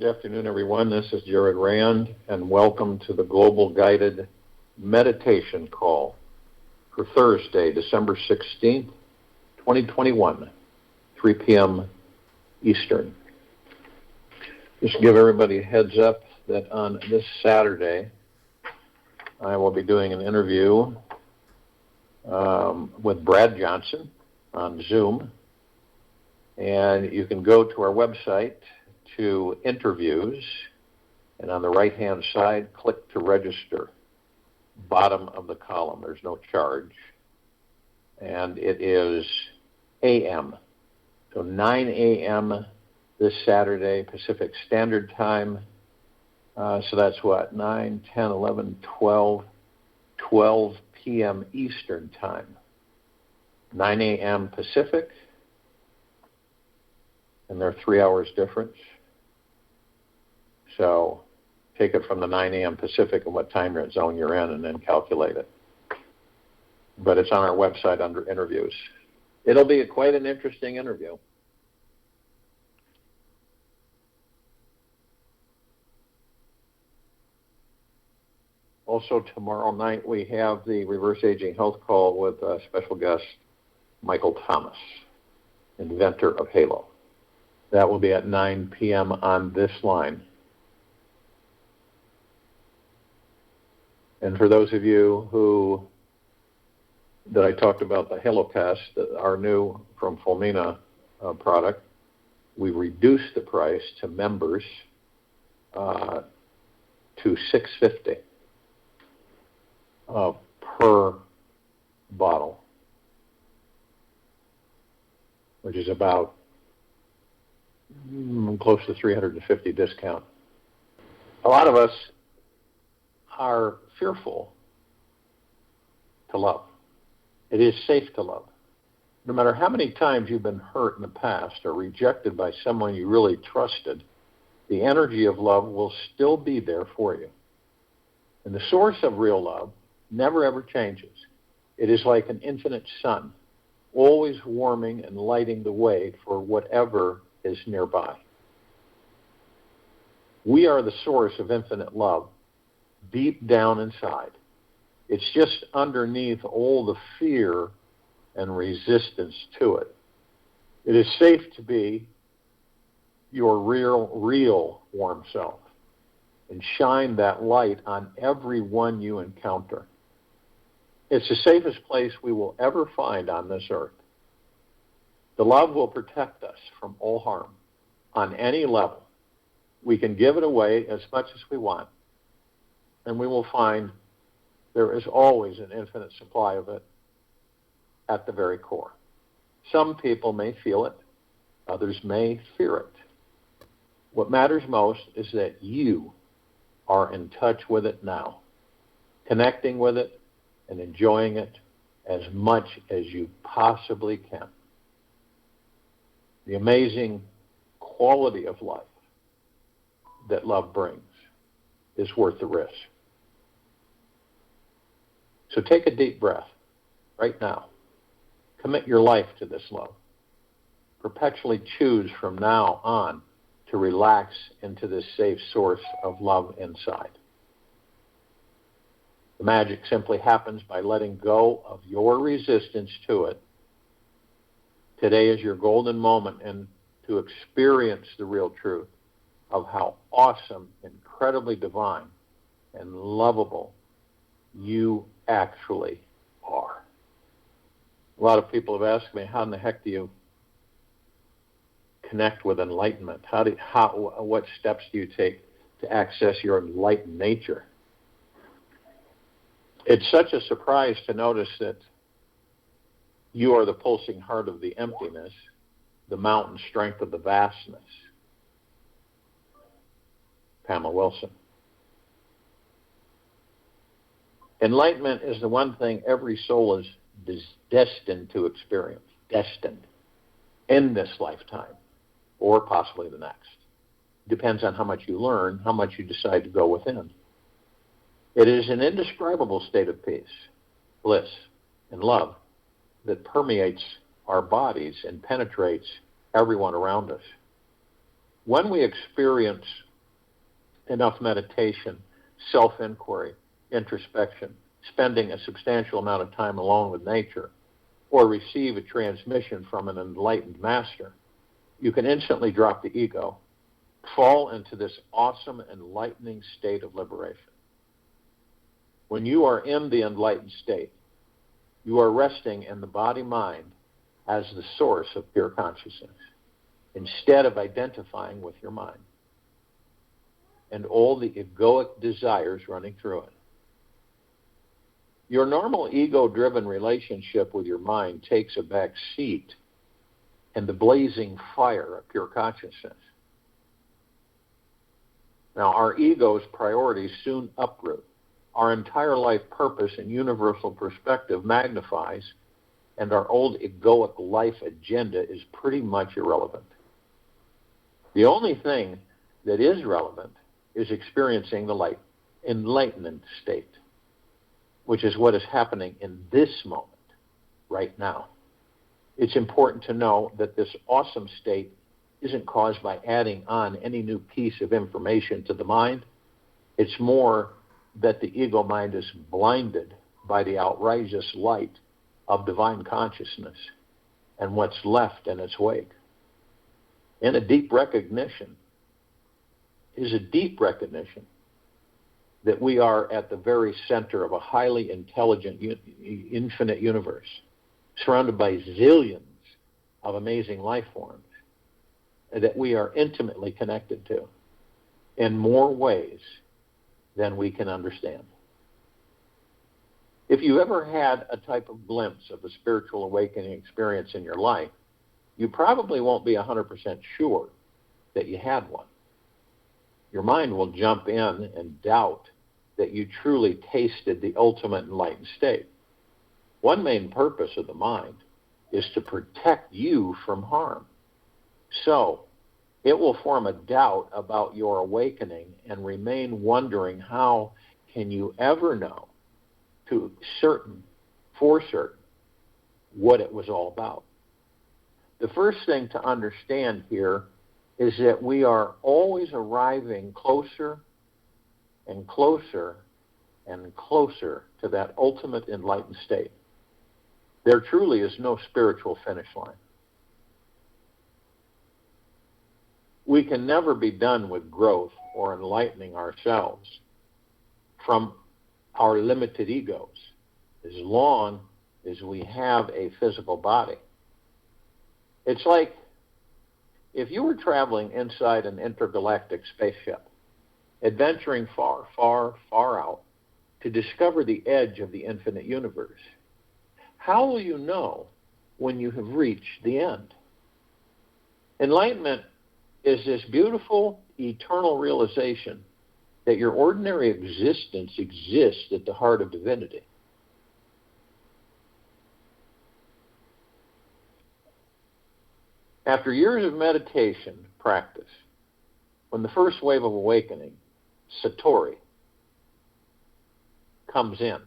Good afternoon, everyone. This is Jared Rand, and welcome to the Global Guided Meditation Call for Thursday, December 16th, 2021, 3 p.m. Eastern. Just to give everybody a heads up that on this Saturday, I will be doing an interview with Brad Johnson on Zoom, and you can go to our website to interviews, and on the right-hand side, click to register. Bottom of the column, there's no charge. And it is a.m., so 9 a.m. this Saturday, Pacific Standard Time. So that's what, 9, 10, 11, 12 p.m. Eastern Time. 9 a.m. Pacific, and they're 3 hours difference. So take it from the 9 a.m. Pacific and what time zone you're in, and then calculate it. But it's on our website under interviews. It'll be quite an interesting interview. Also, tomorrow night we have the Reverse Aging Health Call with special guest Michael Thomas, inventor of Halo. That will be at 9 p.m. on this line. And for those of you that I talked about the Halo Pass, our new from Fulmina product, we reduced the price to members to $6.50 per bottle, which is about close to $350 discount. A lot of us are fearful to love. It is safe to love. No matter how many times you've been hurt in the past or rejected by someone you really trusted, the energy of love will still be there for you. And the source of real love never ever changes. It is like an infinite sun, always warming and lighting the way for whatever is nearby. We are the source of infinite love deep down inside. It's just underneath all the fear and resistance to it. It is safe to be your real warm self and shine that light on everyone you encounter. It's the safest place we will ever find on this earth. The love will protect us from all harm on any level. We can give it away as much as we want, and we will find there is always an infinite supply of it at the very core. Some people may feel it, others may fear it. What matters most is that you are in touch with it now, connecting with it and enjoying it as much as you possibly can. The amazing quality of life that love brings is worth the risk. So take a deep breath right now. Commit your life to this love. Perpetually choose from now on to relax into this safe source of love inside. The magic simply happens by letting go of your resistance to it. Today is your golden moment and to experience the real truth of how awesome, incredibly divine, and lovable you actually are. A lot of people have asked me, how in the heck do you connect with enlightenment? What steps do you take to access your enlightened nature? It's such a surprise to notice that you are the pulsing heart of the emptiness, the mountain strength of the vastness. Pamela Wilson. Enlightenment is the one thing every soul is destined to experience, destined, in this lifetime, or possibly the next. Depends on how much you learn, how much you decide to go within. It is an indescribable state of peace, bliss, and love that permeates our bodies and penetrates everyone around us. When we experience enough meditation, self-inquiry, introspection, spending a substantial amount of time alone with nature, or receive a transmission from an enlightened master, you can instantly drop the ego, fall into this awesome, enlightening state of liberation. When you are in the enlightened state, you are resting in the body-mind as the source of pure consciousness, instead of identifying with your mind and all the egoic desires running through it. Your normal ego-driven relationship with your mind takes a back seat in the blazing fire of pure consciousness. Now, our ego's priorities soon uproot. Our entire life purpose and universal perspective magnifies, and our old egoic life agenda is pretty much irrelevant. The only thing that is relevant is experiencing the enlightenment state, which is what is happening in this moment, right now. It's important to know that this awesome state isn't caused by adding on any new piece of information to the mind. It's more that the ego mind is blinded by the outrageous light of divine consciousness and what's left in its wake. And a deep recognition that we are at the very center of a highly intelligent, infinite universe, surrounded by zillions of amazing life forms that we are intimately connected to in more ways than we can understand. If you ever had a type of glimpse of a spiritual awakening experience in your life, you probably won't be 100% sure that you had one. Your mind will jump in and doubt that you truly tasted the ultimate enlightened state. One main purpose of the mind is to protect you from harm. So, it will form a doubt about your awakening and remain wondering how can you ever know for certain, what it was all about. The first thing to understand here is that we are always arriving closer and closer and closer to that ultimate enlightened state. There truly is no spiritual finish line. We can never be done with growth or enlightening ourselves from our limited egos as long as we have a physical body. It's like if you were traveling inside an intergalactic spaceship, adventuring far, far, far out to discover the edge of the infinite universe. How will you know when you have reached the end? Enlightenment is this beautiful, eternal realization that your ordinary existence exists at the heart of divinity. After years of meditation practice, when the first wave of awakening, Satori, comes in,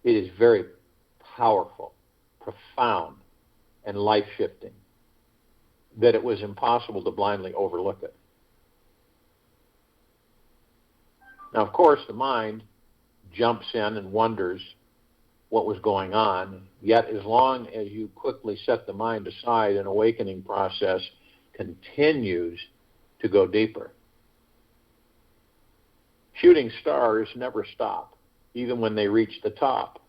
it is very powerful, profound, and life-shifting, that it was impossible to blindly overlook it. Now, of course, the mind jumps in and wonders what was going on, yet as long as you quickly set the mind aside, an awakening process continues to go deeper. Shooting stars never stop, even when they reach the top.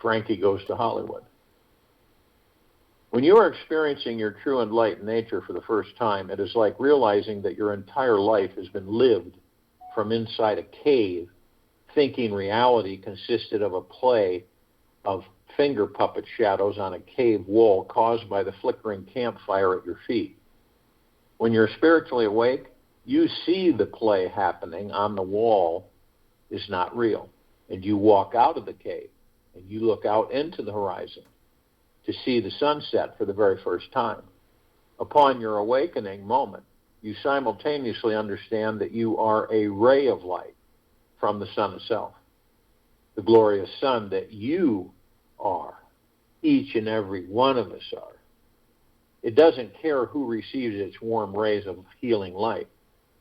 Frankie Goes to Hollywood. When you are experiencing your true enlightened nature for the first time, it is like realizing that your entire life has been lived from inside a cave, thinking reality consisted of a play of finger puppet shadows on a cave wall caused by the flickering campfire at your feet. When you're spiritually awake, you see the play happening on the wall is not real. And you walk out of the cave and you look out into the horizon to see the sunset for the very first time. Upon your awakening moment, you simultaneously understand that you are a ray of light from the sun itself, the glorious sun that you are, each and every one of us are. It doesn't care who receives its warm rays of healing light.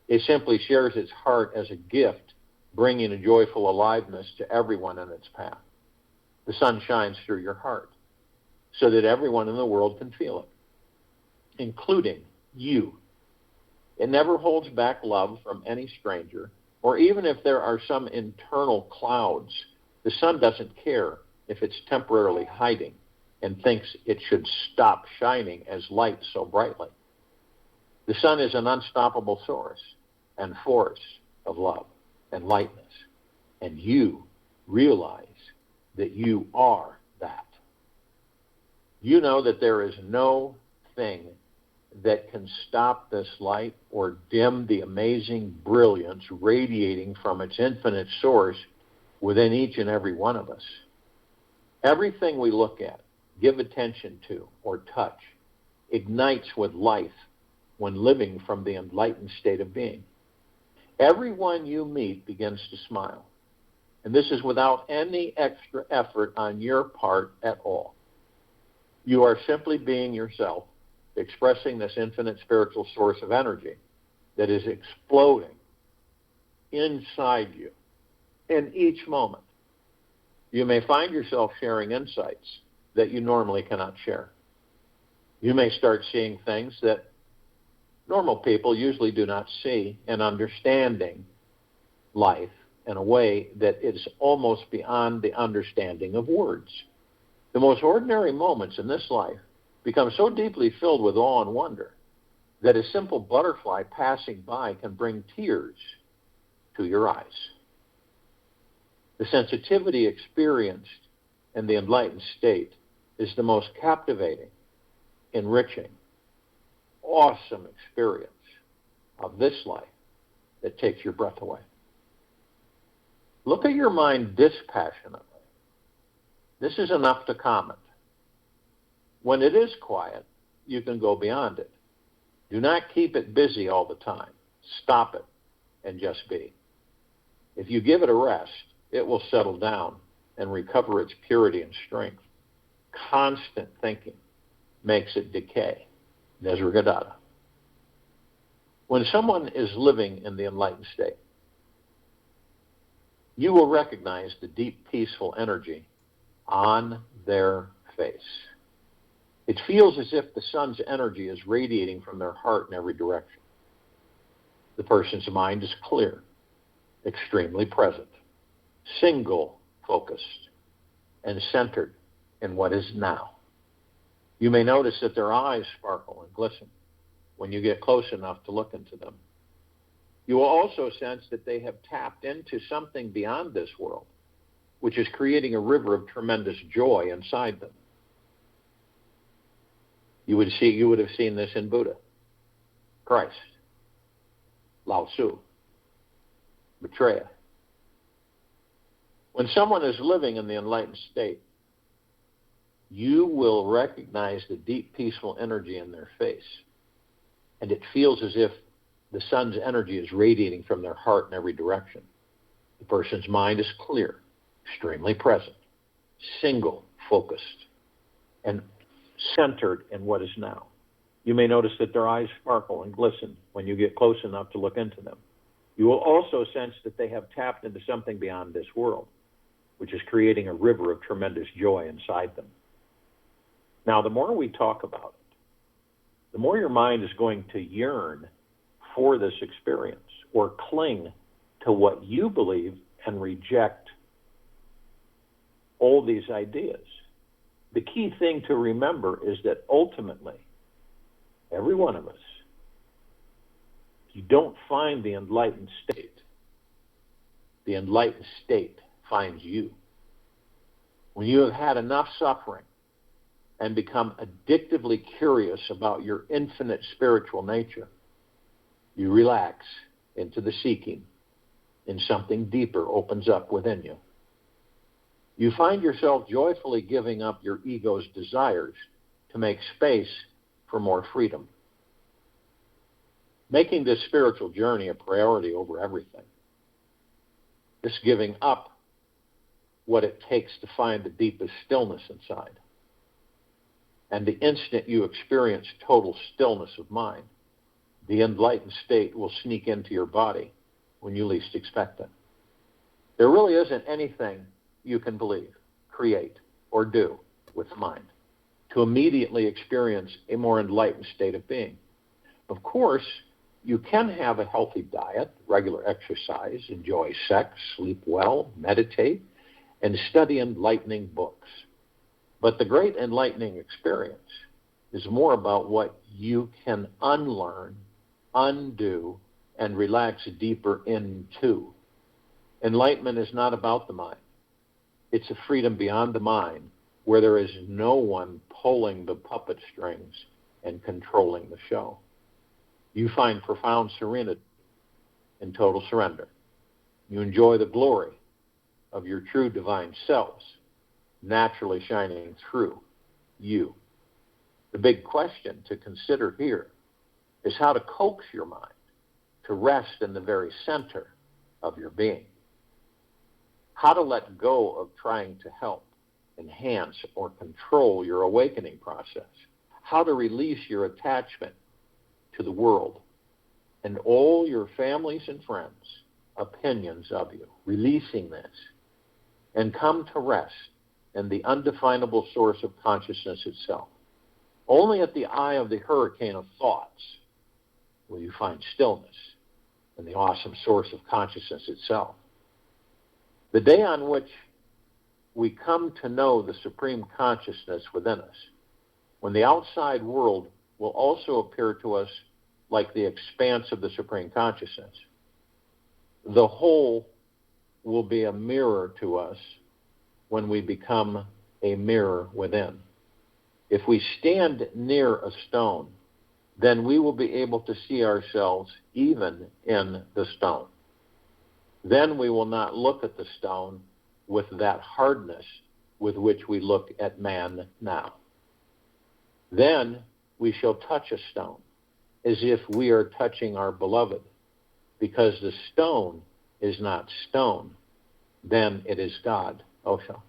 It simply shares its heart as a gift, bringing a joyful aliveness to everyone in its path. The sun shines through your heart so that everyone in the world can feel it, including you. It never holds back love from any stranger, or even if there are some internal clouds, the sun doesn't care if it's temporarily hiding and thinks it should stop shining as light so brightly. The sun is an unstoppable source and force of love and lightness, and you realize that you are that. You know that there is no thing that can stop this light or dim the amazing brilliance radiating from its infinite source within each and every one of us. Everything we look at, give attention to, or touch ignites with life when living from the enlightened state of being. Everyone you meet begins to smile, and this is without any extra effort on your part at all. You are simply being yourself, expressing this infinite spiritual source of energy that is exploding inside you in each moment. You may find yourself sharing insights that you normally cannot share. You may start seeing things that normal people usually do not see, and understanding life in a way that is almost beyond the understanding of words. The most ordinary moments in this life become so deeply filled with awe and wonder that a simple butterfly passing by can bring tears to your eyes. The sensitivity experienced in the enlightened state is the most captivating, enriching, awesome experience of this life that takes your breath away. Look at your mind dispassionately. This is enough to comment. When it is quiet, you can go beyond it. Do not keep it busy all the time. Stop it and just be. If you give it a rest, it will settle down and recover its purity and strength. Constant thinking makes it decay. Nesragadatta. When someone is living in the enlightened state, you will recognize the deep, peaceful energy on their face. It feels as if the sun's energy is radiating from their heart in every direction. The person's mind is clear, extremely present, single-focused, and centered in what is now. You may notice that their eyes sparkle and glisten when you get close enough to look into them. You will also sense that they have tapped into something beyond this world, which is creating a river of tremendous joy inside them. You would have seen this in Buddha, Christ, Lao Tzu, Maitreya. When someone is living in the enlightened state, you will recognize the deep, peaceful energy in their face. And it feels as if the sun's energy is radiating from their heart in every direction. The person's mind is clear, extremely present, single-focused, and centered in what is now. You may notice that their eyes sparkle and glisten when you get close enough to look into them. You will also sense that they have tapped into something beyond this world, which is creating a river of tremendous joy inside them. Now, the more we talk about it, the more your mind is going to yearn for this experience or cling to what you believe and reject all these ideas. The key thing to remember is that ultimately, every one of us, if you don't find the enlightened state finds you. When you have had enough suffering and become addictively curious about your infinite spiritual nature, you relax into the seeking, and something deeper opens up within you. You find yourself joyfully giving up your ego's desires to make space for more freedom, making this spiritual journey a priority over everything. This giving up what it takes to find the deepest stillness inside. And the instant you experience total stillness of mind, the enlightened state will sneak into your body when you least expect it. There really isn't anything you can believe, create, or do with the mind to immediately experience a more enlightened state of being. Of course, you can have a healthy diet, regular exercise, enjoy sex, sleep well, meditate, and study enlightening books. But the great enlightening experience is more about what you can unlearn, undo, and relax deeper into. Enlightenment is not about the mind. It's a freedom beyond the mind where there is no one pulling the puppet strings and controlling the show. You find profound serenity and total surrender. You enjoy the glory of your true divine selves naturally shining through you. The big question to consider here is how to coax your mind to rest in the very center of your being. How to let go of trying to help, enhance, or control your awakening process. How to release your attachment to the world and all your families and friends' opinions of you. Releasing this and come to rest in the undefinable source of consciousness itself. Only at the eye of the hurricane of thoughts will you find stillness and the awesome source of consciousness itself. The day on which we come to know the supreme consciousness within us, when the outside world will also appear to us like the expanse of the supreme consciousness, the whole will be a mirror to us when we become a mirror within. If we stand near a stone, then we will be able to see ourselves even in the stone. Then we will not look at the stone with that hardness with which we look at man now. Then we shall touch a stone as if we are touching our beloved, because the stone is not stone, then it is God, Osho.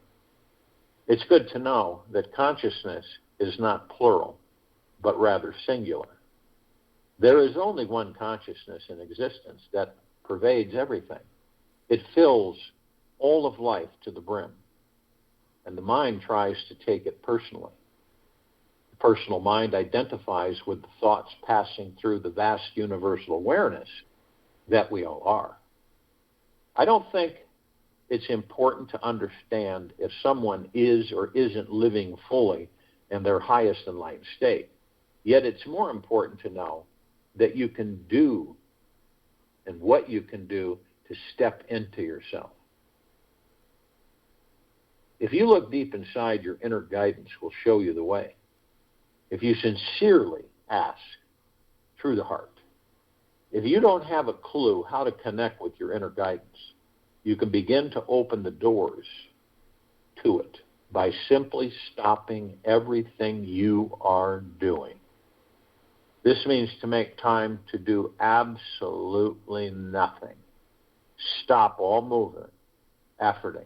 It's good to know that consciousness is not plural, but rather singular. There is only one consciousness in existence that pervades everything. It fills all of life to the brim, and the mind tries to take it personally. The personal mind identifies with the thoughts passing through the vast universal awareness that we all are. I don't think it's important to understand if someone is or isn't living fully in their highest enlightened state. Yet it's more important to know that you can do and what you can do to step into yourself. If you look deep inside, your inner guidance will show you the way. If you sincerely ask through the heart. If you don't have a clue how to connect with your inner guidance, you can begin to open the doors to it by simply stopping everything you are doing. This means to make time to do absolutely nothing. Stop all movement, efforting,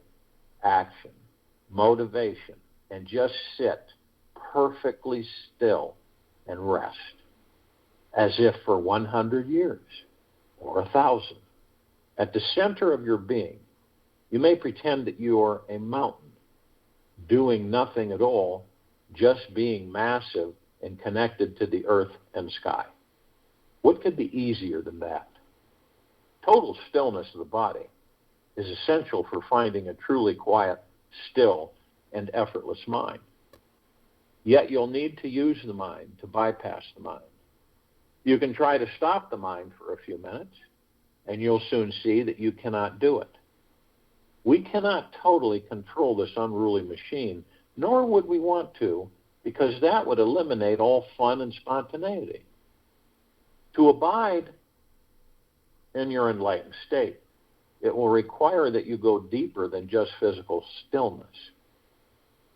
action, motivation, and just sit perfectly still and rest, as if for 100 years or 1,000. At the center of your being, you may pretend that you are a mountain, doing nothing at all, just being massive and connected to the earth and sky. What could be easier than that? Total stillness of the body is essential for finding a truly quiet, still, and effortless mind. Yet you'll need to use the mind to bypass the mind. You can try to stop the mind for a few minutes, and you'll soon see that you cannot do it. We cannot totally control this unruly machine, nor would we want to, because that would eliminate all fun and spontaneity. To abide in your enlightened state, it will require that you go deeper than just physical stillness.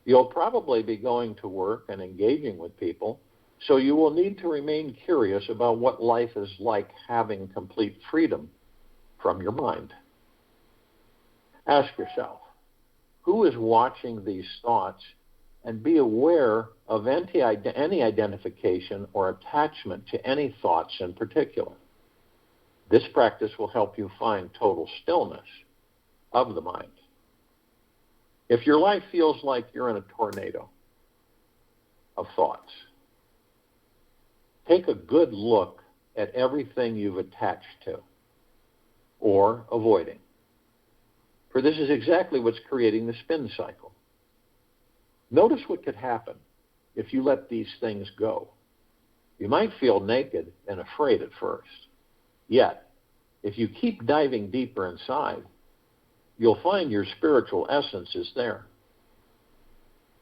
You'll probably be going to work and engaging with people, so you will need to remain curious about what life is like having complete freedom from your mind. Ask yourself, who is watching these thoughts and be aware of any identification or attachment to any thoughts in particular. This practice will help you find total stillness of the mind. If your life feels like you're in a tornado of thoughts, take a good look at everything you've attached to or avoiding. For this is exactly what's creating the spin cycle. Notice what could happen if you let these things go. You might feel naked and afraid at first. Yet, if you keep diving deeper inside, you'll find your spiritual essence is there.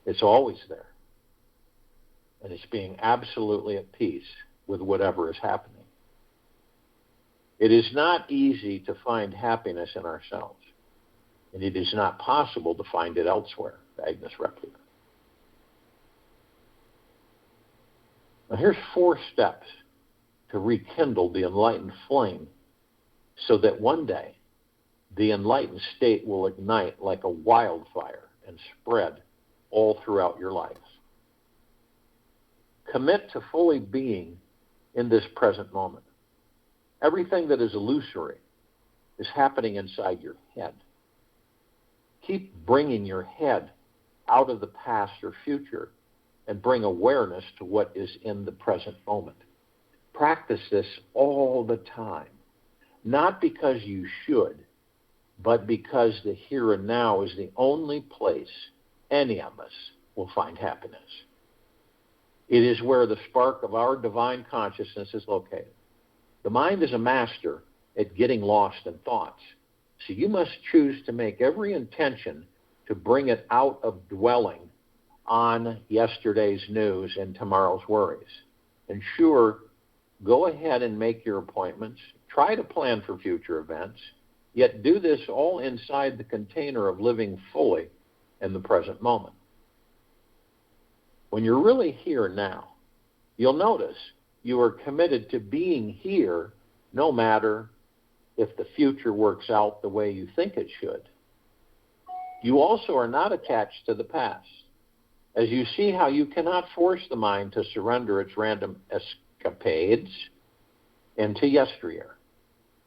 It's always there. And it's being absolutely at peace with whatever is happening. It is not easy to find happiness in ourselves, and it is not possible to find it elsewhere, Agnes Repplica. Now here's 4 steps to rekindle the enlightened flame so that one day the enlightened state will ignite like a wildfire and spread all throughout your life. Commit to fully being in this present moment. Everything that is illusory is happening inside your head. Keep bringing your head out of the past or future and bring awareness to what is in the present moment. Practice this all the time, not because you should, but because the here and now is the only place any of us will find happiness. It is where the spark of our divine consciousness is located. The mind is a master at getting lost in thoughts, so you must choose to make every intention to bring it out of dwelling on yesterday's news and tomorrow's worries. And sure, go ahead and make your appointments. Try to plan for future events, yet do this all inside the container of living fully in the present moment. When you're really here now, you'll notice you are committed to being here no matter if the future works out the way you think it should. You also are not attached to the past, as you see how you cannot force the mind to surrender its random escapades into yesteryear.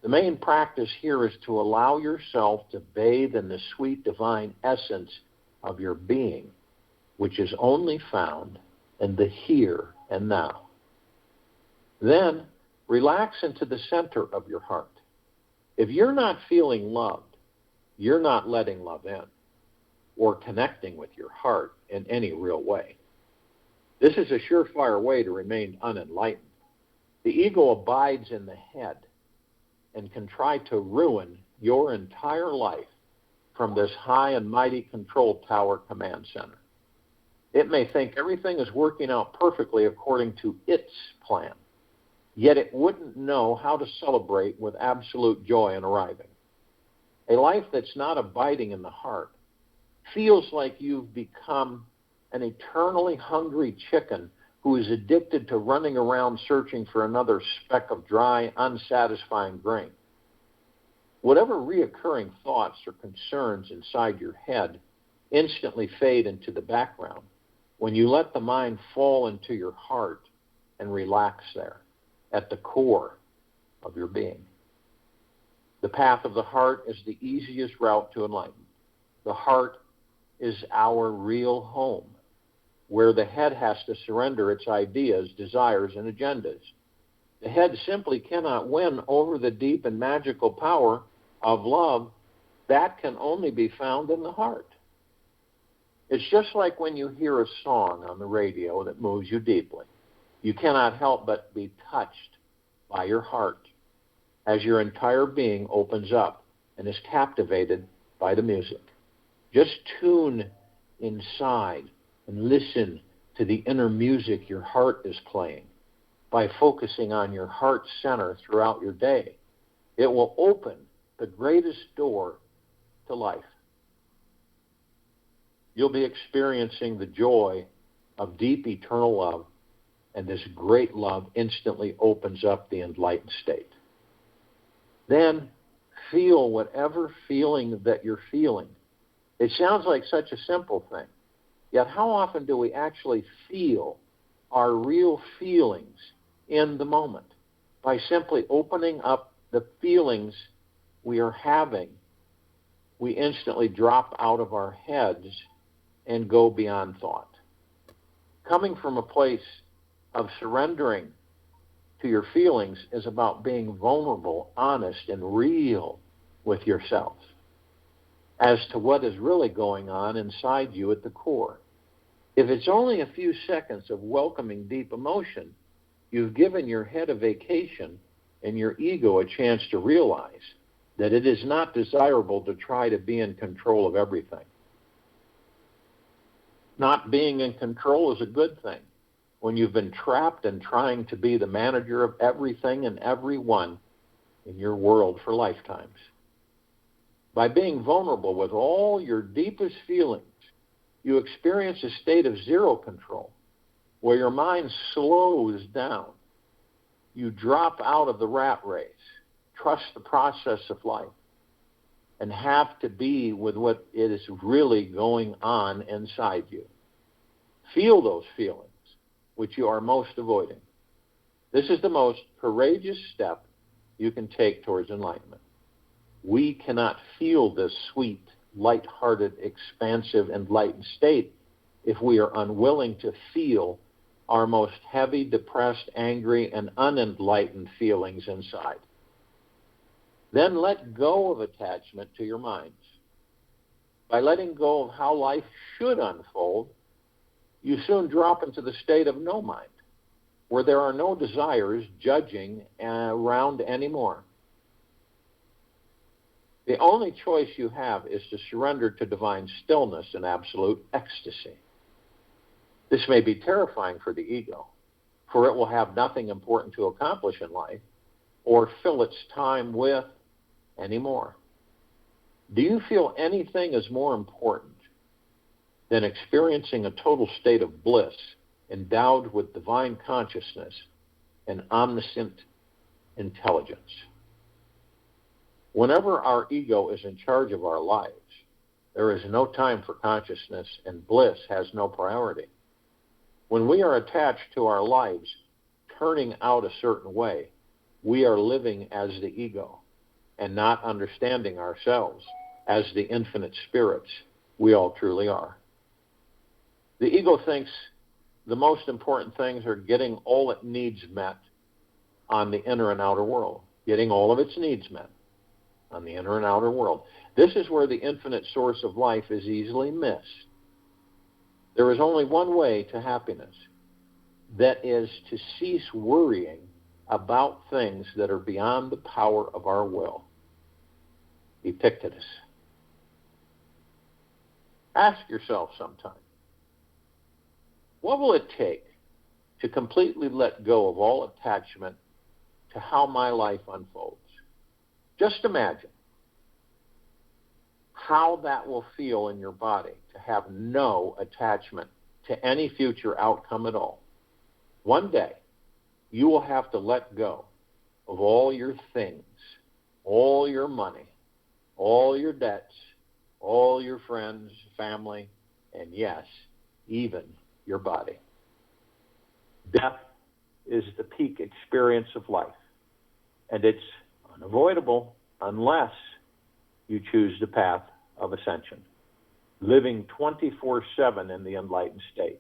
The main practice here is to allow yourself to bathe in the sweet divine essence of your being, which is only found in the here and now. Then relax into the center of your heart. If you're not feeling loved, you're not letting love in or connecting with your heart in any real way. This is a surefire way to remain unenlightened. The ego abides in the head and can try to ruin your entire life from this high and mighty control tower command center. It may think everything is working out perfectly according to its plan, yet it wouldn't know how to celebrate with absolute joy in arriving. A life that's not abiding in the heart feels like you've become an eternally hungry chicken who is addicted to running around searching for another speck of dry, unsatisfying grain. Whatever reoccurring thoughts or concerns inside your head instantly fade into the background when you let the mind fall into your heart and relax there at the core of your being. The path of the heart is the easiest route to enlightenment. The heart is our real home, where the head has to surrender its ideas, desires, and agendas. The head simply cannot win over the deep and magical power of love that can only be found in the heart. It's just like when you hear a song on the radio that moves you deeply. You cannot help but be touched by your heart as your entire being opens up and is captivated by the music. Just tune inside and listen to the inner music your heart is playing by focusing on your heart center throughout your day. It will open the greatest door to life. You'll be experiencing the joy of deep eternal love, and this great love instantly opens up the enlightened state. Then feel whatever feeling that you're feeling. It sounds like such a simple thing, Yet how often do we actually feel our real feelings in the moment? By simply opening up the feelings we are having, we instantly drop out of our heads and go beyond thought. Coming from a place of surrendering to your feelings is about being vulnerable, honest, and real with yourself as to what is really going on inside you at the core. If it's only a few seconds of welcoming deep emotion, you've given your head a vacation and your ego a chance to realize that it is not desirable to try to be in control of everything. Not being in control is a good thing when you've been trapped in trying to be the manager of everything and everyone in your world for lifetimes. By being vulnerable with all your deepest feelings, you experience a state of zero control, where your mind slows down. You drop out of the rat race, trust the process of life, and have to be with what is really going on inside you. Feel those feelings, which you are most avoiding. This is the most courageous step you can take towards enlightenment. We cannot feel this sweet, light-hearted, expansive, enlightened state if we are unwilling to feel our most heavy, depressed, angry, and unenlightened feelings inside. Then let go of attachment to your minds. By letting go of how life should unfold, you soon drop into the state of no mind, where there are no desires judging around anymore. The only choice you have is to surrender to divine stillness and absolute ecstasy. This may be terrifying for the ego, for it will have nothing important to accomplish in life or fill its time with anymore. Do you feel anything is more important than experiencing a total state of bliss endowed with divine consciousness and omniscient intelligence? Whenever our ego is in charge of our lives, there is no time for consciousness, and bliss has no priority. When we are attached to our lives turning out a certain way, we are living as the ego and not understanding ourselves as the infinite spirits we all truly are. The ego thinks the most important things are getting all it needs met on the inner and outer world, getting all of its needs met on the inner and outer world. This is where the infinite source of life is easily missed. There is only one way to happiness. That is to cease worrying about things that are beyond the power of our will. Epictetus. Ask yourself sometime, what will it take to completely let go of all attachment to how my life unfolds? Just imagine how that will feel in your body to have no attachment to any future outcome at all. One day, you will have to let go of all your things, all your money, all your debts, all your friends, family, and yes, even your body. Death is the peak experience of life, and it's unavoidable unless you choose the path of ascension, living 24/7 in the enlightened state.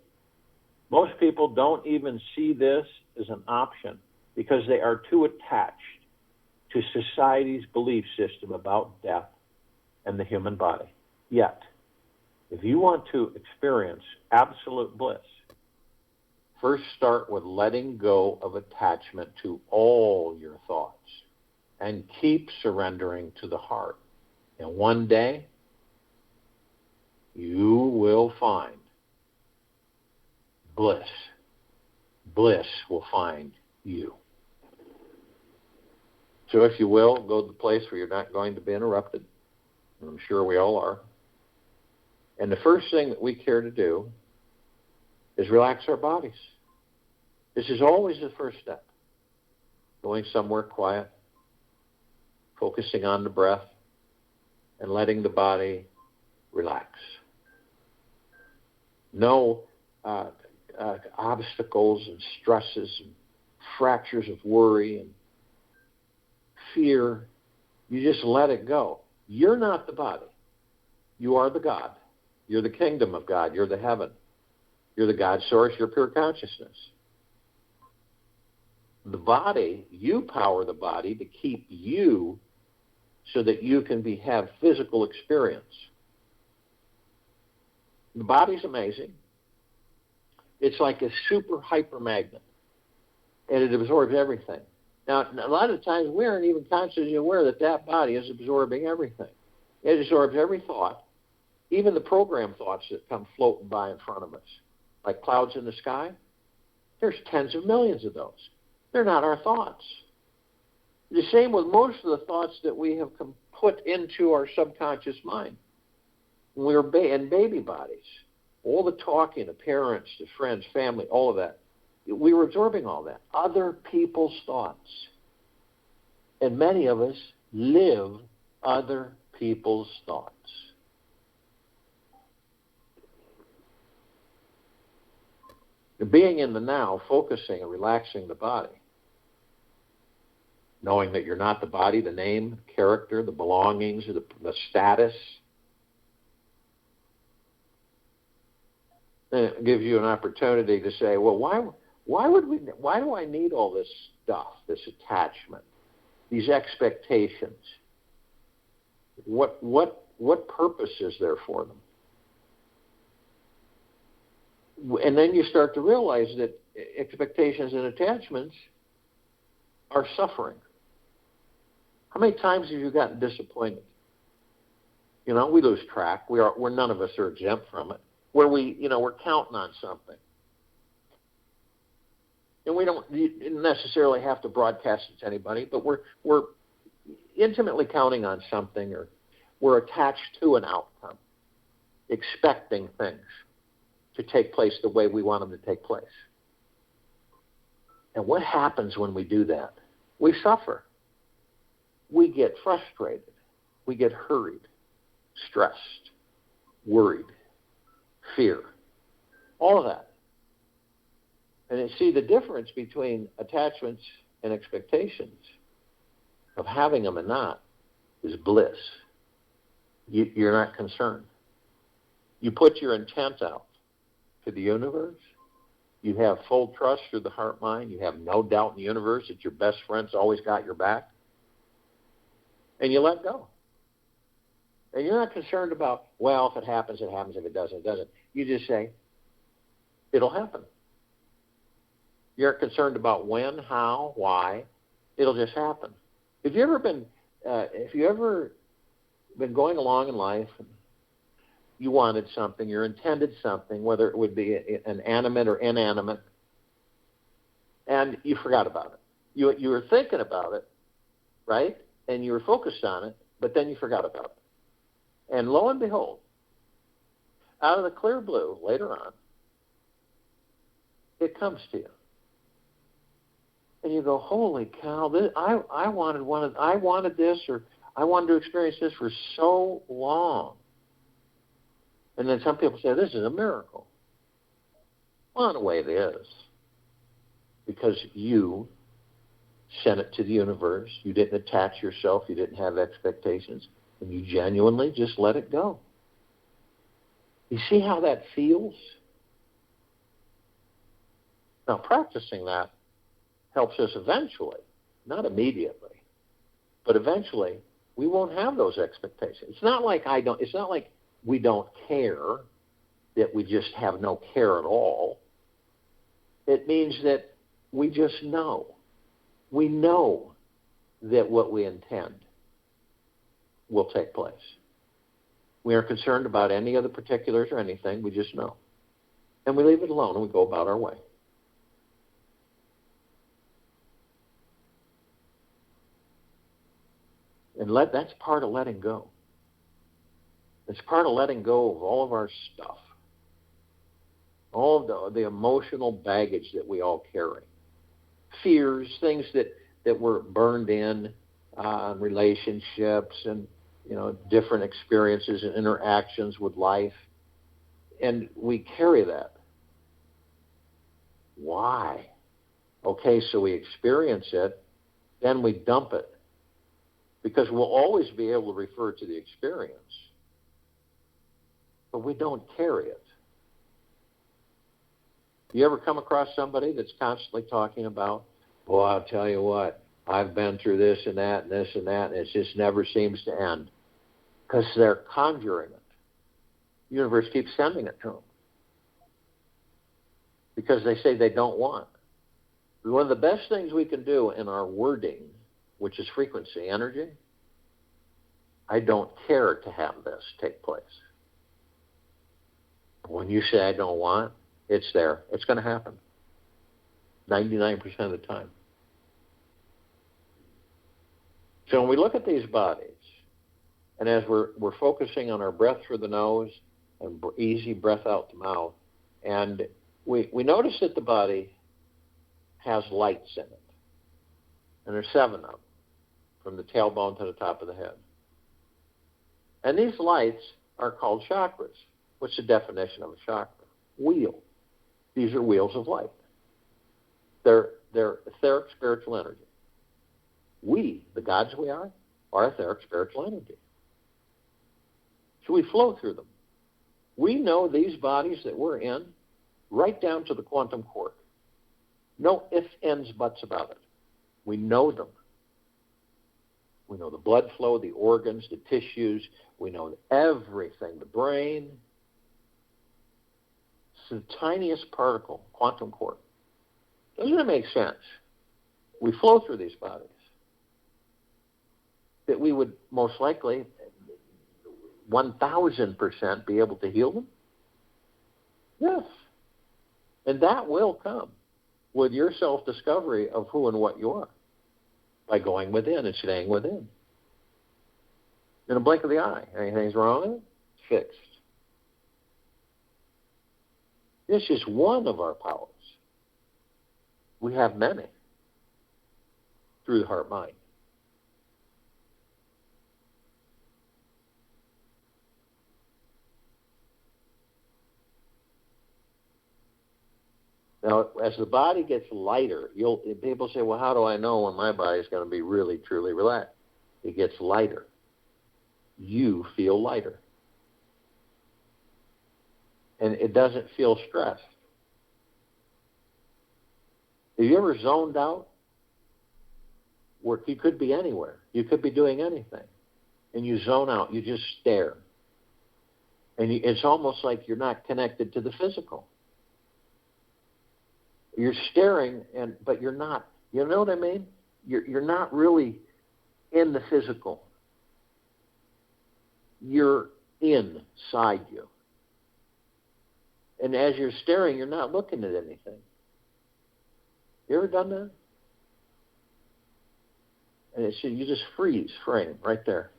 Most people don't even see this as an option because they are too attached to society's belief system about death and the human body. Yet, if you want to experience absolute bliss, first start with letting go of attachment to all your thoughts and keep surrendering to the heart. And one day, you will find bliss. Bliss will find you. So if you will, go to the place where you're not going to be interrupted. And I'm sure we all are. And the first thing that we care to do is relax our bodies. This is always the first step. Going somewhere quiet, focusing on the breath, and letting the body relax. no obstacles and stresses and fractures of worry and fear. You just let it go. You're not the body. You are the God. You're the kingdom of God. You're the heaven. You're the God source. You're pure consciousness. The body, you power the body to keep you so that you can have physical experience. The body's amazing. It's like a super hyper magnet, and it absorbs everything. Now, a lot of times we aren't even consciously aware that that body is absorbing everything. It absorbs every thought, even the programmed thoughts that come floating by in front of us, like clouds in the sky. There's tens of millions of those. They're not our thoughts. The same with most of the thoughts that we have put into our subconscious mind. When we were in baby bodies, all the talking to parents, to friends, family, all of that, we were absorbing all that. Other people's thoughts. And many of us live other people's thoughts. Being in the now, focusing and relaxing the body, knowing that you're not the body, the name, the character, the belongings, the status, and it gives you an opportunity to say, well, why do I need all this stuff, this attachment, these expectations? What purpose is there for them? And then you start to realize that expectations and attachments are suffering. How many times have you gotten disappointed? You know, we lose track. We're none of us are exempt from it. Where we're counting on something. And we don't necessarily have to broadcast it to anybody, but we're intimately counting on something, or we're attached to an outcome, expecting things to take place the way we want them to take place. And what happens when we do that? We suffer. We get frustrated. We get hurried, stressed, worried, fear, all of that. And you see the difference between attachments and expectations, of having them and not, is bliss. You're not concerned. You put your intent out to the universe. You have full trust through the heart mind. You have no doubt in the universe that your best friend's always got your back. And you let go. And you're not concerned about, well, if it happens, it happens. If it doesn't, it doesn't. You just say, it'll happen. You're concerned about when, how, why. It'll just happen. Have you ever been going along in life and you wanted something, you intended something, whether it would be an animate or inanimate, and you forgot about it. You were thinking about it, right? And you were focused on it, but then you forgot about it. And lo and behold, out of the clear blue, later on, it comes to you. And you go, holy cow, I wanted this, or I wanted to experience this for so long. And then some people say, this is a miracle. Well, in a way it is. Because you sent it to the universe. You didn't attach yourself. You didn't have expectations. And you genuinely just let it go. You see how that feels? Now, practicing that helps us eventually, not immediately, but eventually we won't have those expectations. It's not like we don't care, that we just have no care at all. It means that we just know. We know that what we intend will take place. We aren't concerned about any of the particulars or anything. We just know. And we leave it alone and we go about our way. And that's part of letting go. It's part of letting go of all of our stuff, all of the emotional baggage that we all carry, fears, things that were burned in relationships and different experiences and interactions with life. And we carry that. Why? Okay, so we experience it, then we dump it. Because we'll always be able to refer to the experience, but we don't carry it. You ever come across somebody that's constantly talking about, well, I'll tell you what, I've been through this and that and this and that, and it just never seems to end? Because they're conjuring it. The universe keeps sending it to them. Because they say they don't want. One of the best things we can do in our wording, which is frequency, energy, I don't care to have this take place. When you say I don't want, it's there. It's going to happen. 99% of the time. So when we look at these bodies, and as we're focusing on our breath through the nose and easy breath out the mouth, and we notice that the body has lights in it. And there's 7 of them, from the tailbone to the top of the head. And these lights are called chakras. What's the definition of a chakra? Wheel. These are wheels of light. They're etheric spiritual energy. We, the gods we are etheric spiritual energy. So we flow through them. We know these bodies that we're in right down to the quantum quark. No ifs, ands, buts about it. We know them. We know the blood flow, the organs, the tissues. We know everything, the brain. It's the tiniest particle, quantum quark. Doesn't it make sense? We flow through these bodies. That we would most likely, 1,000% be able to heal them? Yes. And that will come with your self-discovery of who and what you are, by going within and staying within. In a blink of the eye, anything's wrong with it? It's fixed. This is one of our powers. We have many through the heart-mind. Now, as the body gets lighter, people say, well, how do I know when my body is going to be really, truly relaxed? It gets lighter. You feel lighter. And it doesn't feel stressed. Have you ever zoned out? Where you could be anywhere. You could be doing anything. And you zone out. You just stare. And it's almost like you're not connected to the physical. You're staring, but you're not. You know what I mean? You're not really in the physical. You're inside you. And as you're staring, you're not looking at anything. You ever done that? And you just freeze frame right there.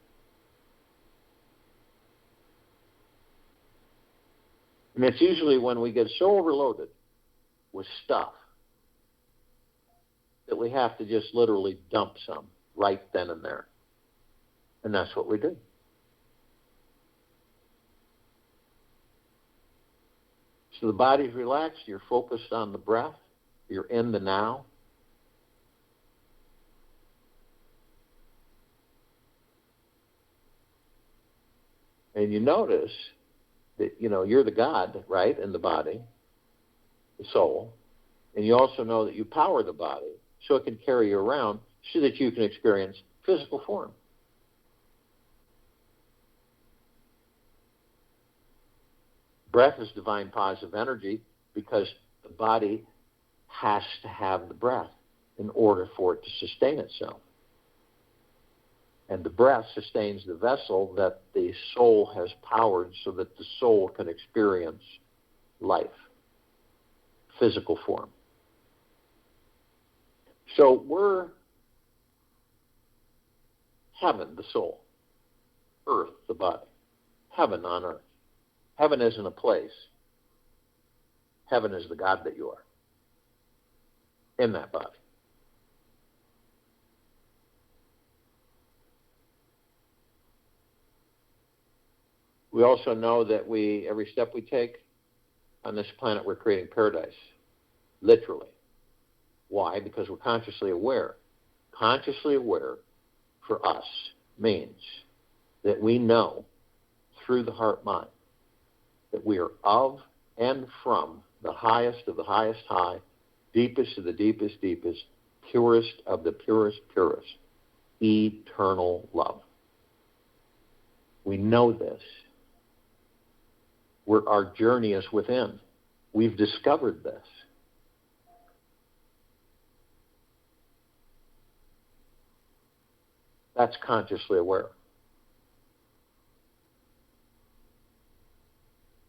And it's usually when we get so overloaded with stuff that we have to just literally dump some right then and there. And that's what we do. So the body's relaxed, you're focused on the breath, you're in the now. And you notice that, you're the God, right, in the body, the soul. And you also know that you power the body so it can carry you around so that you can experience physical form. Breath is divine positive energy because the body has to have the breath in order for it to sustain itself. And the breath sustains the vessel that the soul has powered so that the soul can experience life, physical form. So we're heaven, the soul, earth, the body, heaven on earth. Heaven isn't a place. Heaven is the God that you are in that body. We also know that every step we take, on this planet we're creating paradise. Literally. Why? Because we're consciously aware. Consciously aware for us means that we know through the heart-mind that we are of and from the highest of the highest high, deepest of the deepest deepest, purest of the purest purest, eternal love. We know this. Our journey is within. We've discovered this. That's consciously aware.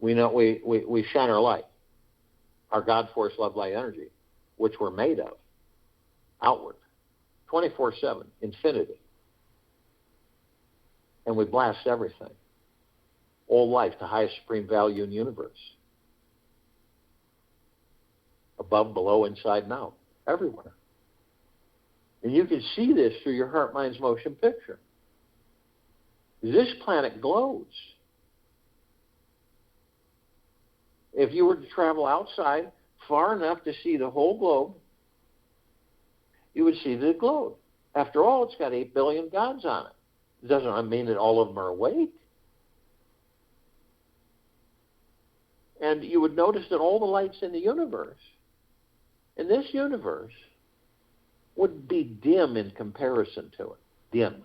We know we shine our light, our God force, love, light, energy, which we're made of, outward, 24/7, infinity. And we blast everything. All life, the highest supreme value in the universe. Above, below, inside, and out. Everywhere. And you can see this through your heart, mind's motion picture. This planet glows. If you were to travel outside far enough to see the whole globe, you would see that it glowed. After all, it's got 8 billion gods on it. It doesn't mean that all of them are awake. And you would notice that all the lights in the universe, in this universe, would be dim in comparison to it. Dim.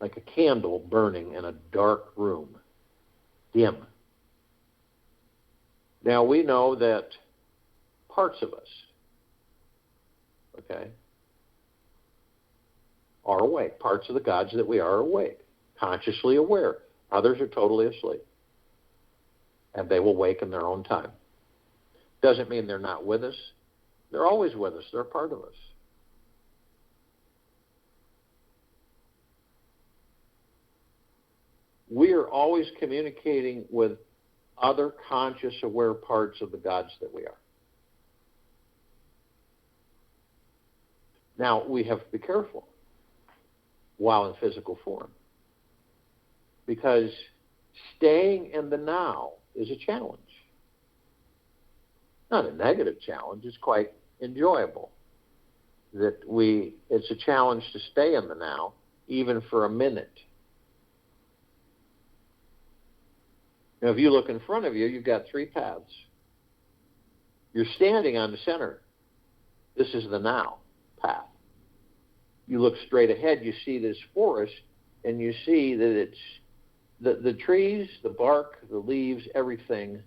Like a candle burning in a dark room. Dim. Now we know that parts of us, okay, are awake. Parts of the gods that we are awake. Consciously aware. Others are totally asleep. And they will wake in their own time. Doesn't mean they're not with us. They're always with us. They're a part of us. We are always communicating with other conscious, aware parts of the gods that we are. Now, we have to be careful while in physical form. Because staying in the now is a challenge. Not a negative challenge, it's quite enjoyable. It's a challenge to stay in the now, even for a minute. Now, if you look in front of you, you've got 3 paths. You're standing on the center. This is the now path. You look straight ahead, you see this forest, and you see that it's the trees, the bark, the leaves, everything,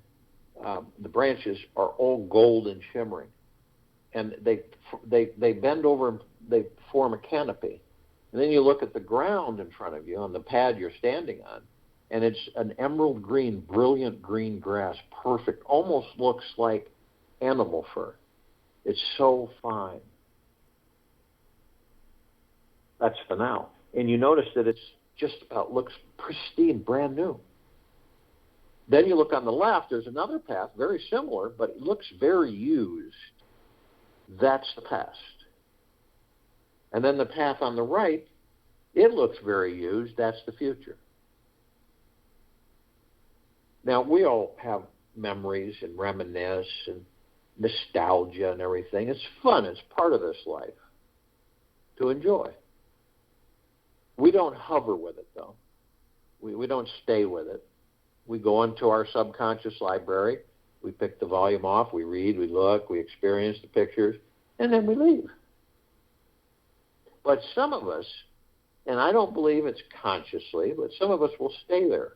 the branches are all gold and shimmering. And they bend over and they form a canopy. And then you look at the ground in front of you on the pad you're standing on, and it's an emerald green, brilliant green grass, perfect, almost looks like animal fur. It's so fine. That's the now. And you notice that it's just about looks pristine, brand new. Then you look on the left, there's another path, very similar, but it looks very used. That's the past. And then the path on the right, it looks very used. That's the future. Now, we all have memories and reminisce and nostalgia and everything. It's fun. It's part of this life to enjoy. We don't hover with it, though. We don't stay with it. We go into our subconscious library. We pick the volume off. We read. We look. We experience the pictures. And then we leave. But some of us, and I don't believe it's consciously, but some of us will stay there.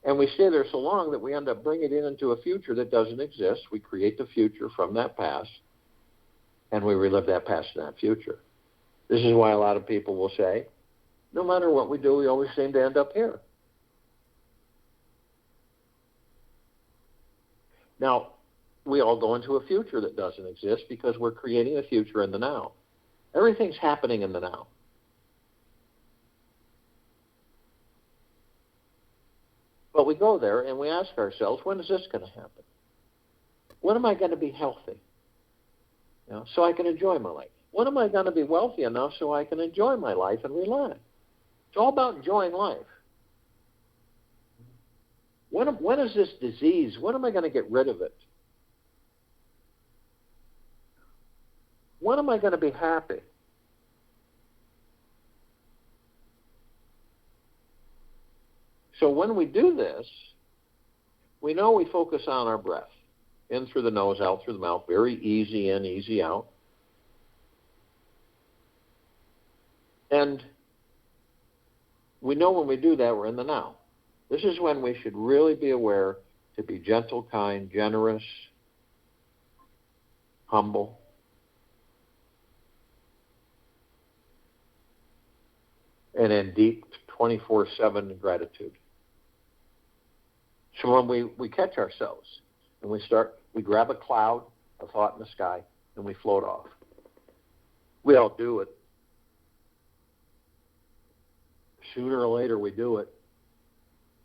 And we stay there so long that we end up bringing it into a future that doesn't exist. We create the future from that past, and we relive that past and that future. This is why a lot of people will say, no matter what we do, we always seem to end up here. Now, we all go into a future that doesn't exist because we're creating a future in the now. Everything's happening in the now. But we go there and we ask ourselves, when is this going to happen? When am I going to be healthy? So I can enjoy my life. When am I going to be wealthy enough so I can enjoy my life and relax? It's all about enjoying life. When is this disease? When am I going to get rid of it? When am I going to be happy? So when we do this, we know we focus on our breath. In through the nose, out through the mouth. Very easy in, easy out. And we know when we do that, we're in the now. This is when we should really be aware to be gentle, kind, generous, humble. And in deep 24/7 gratitude. So when we catch ourselves and we grab a cloud, a thought in the sky, and we float off. We all do it. Sooner or later we do it.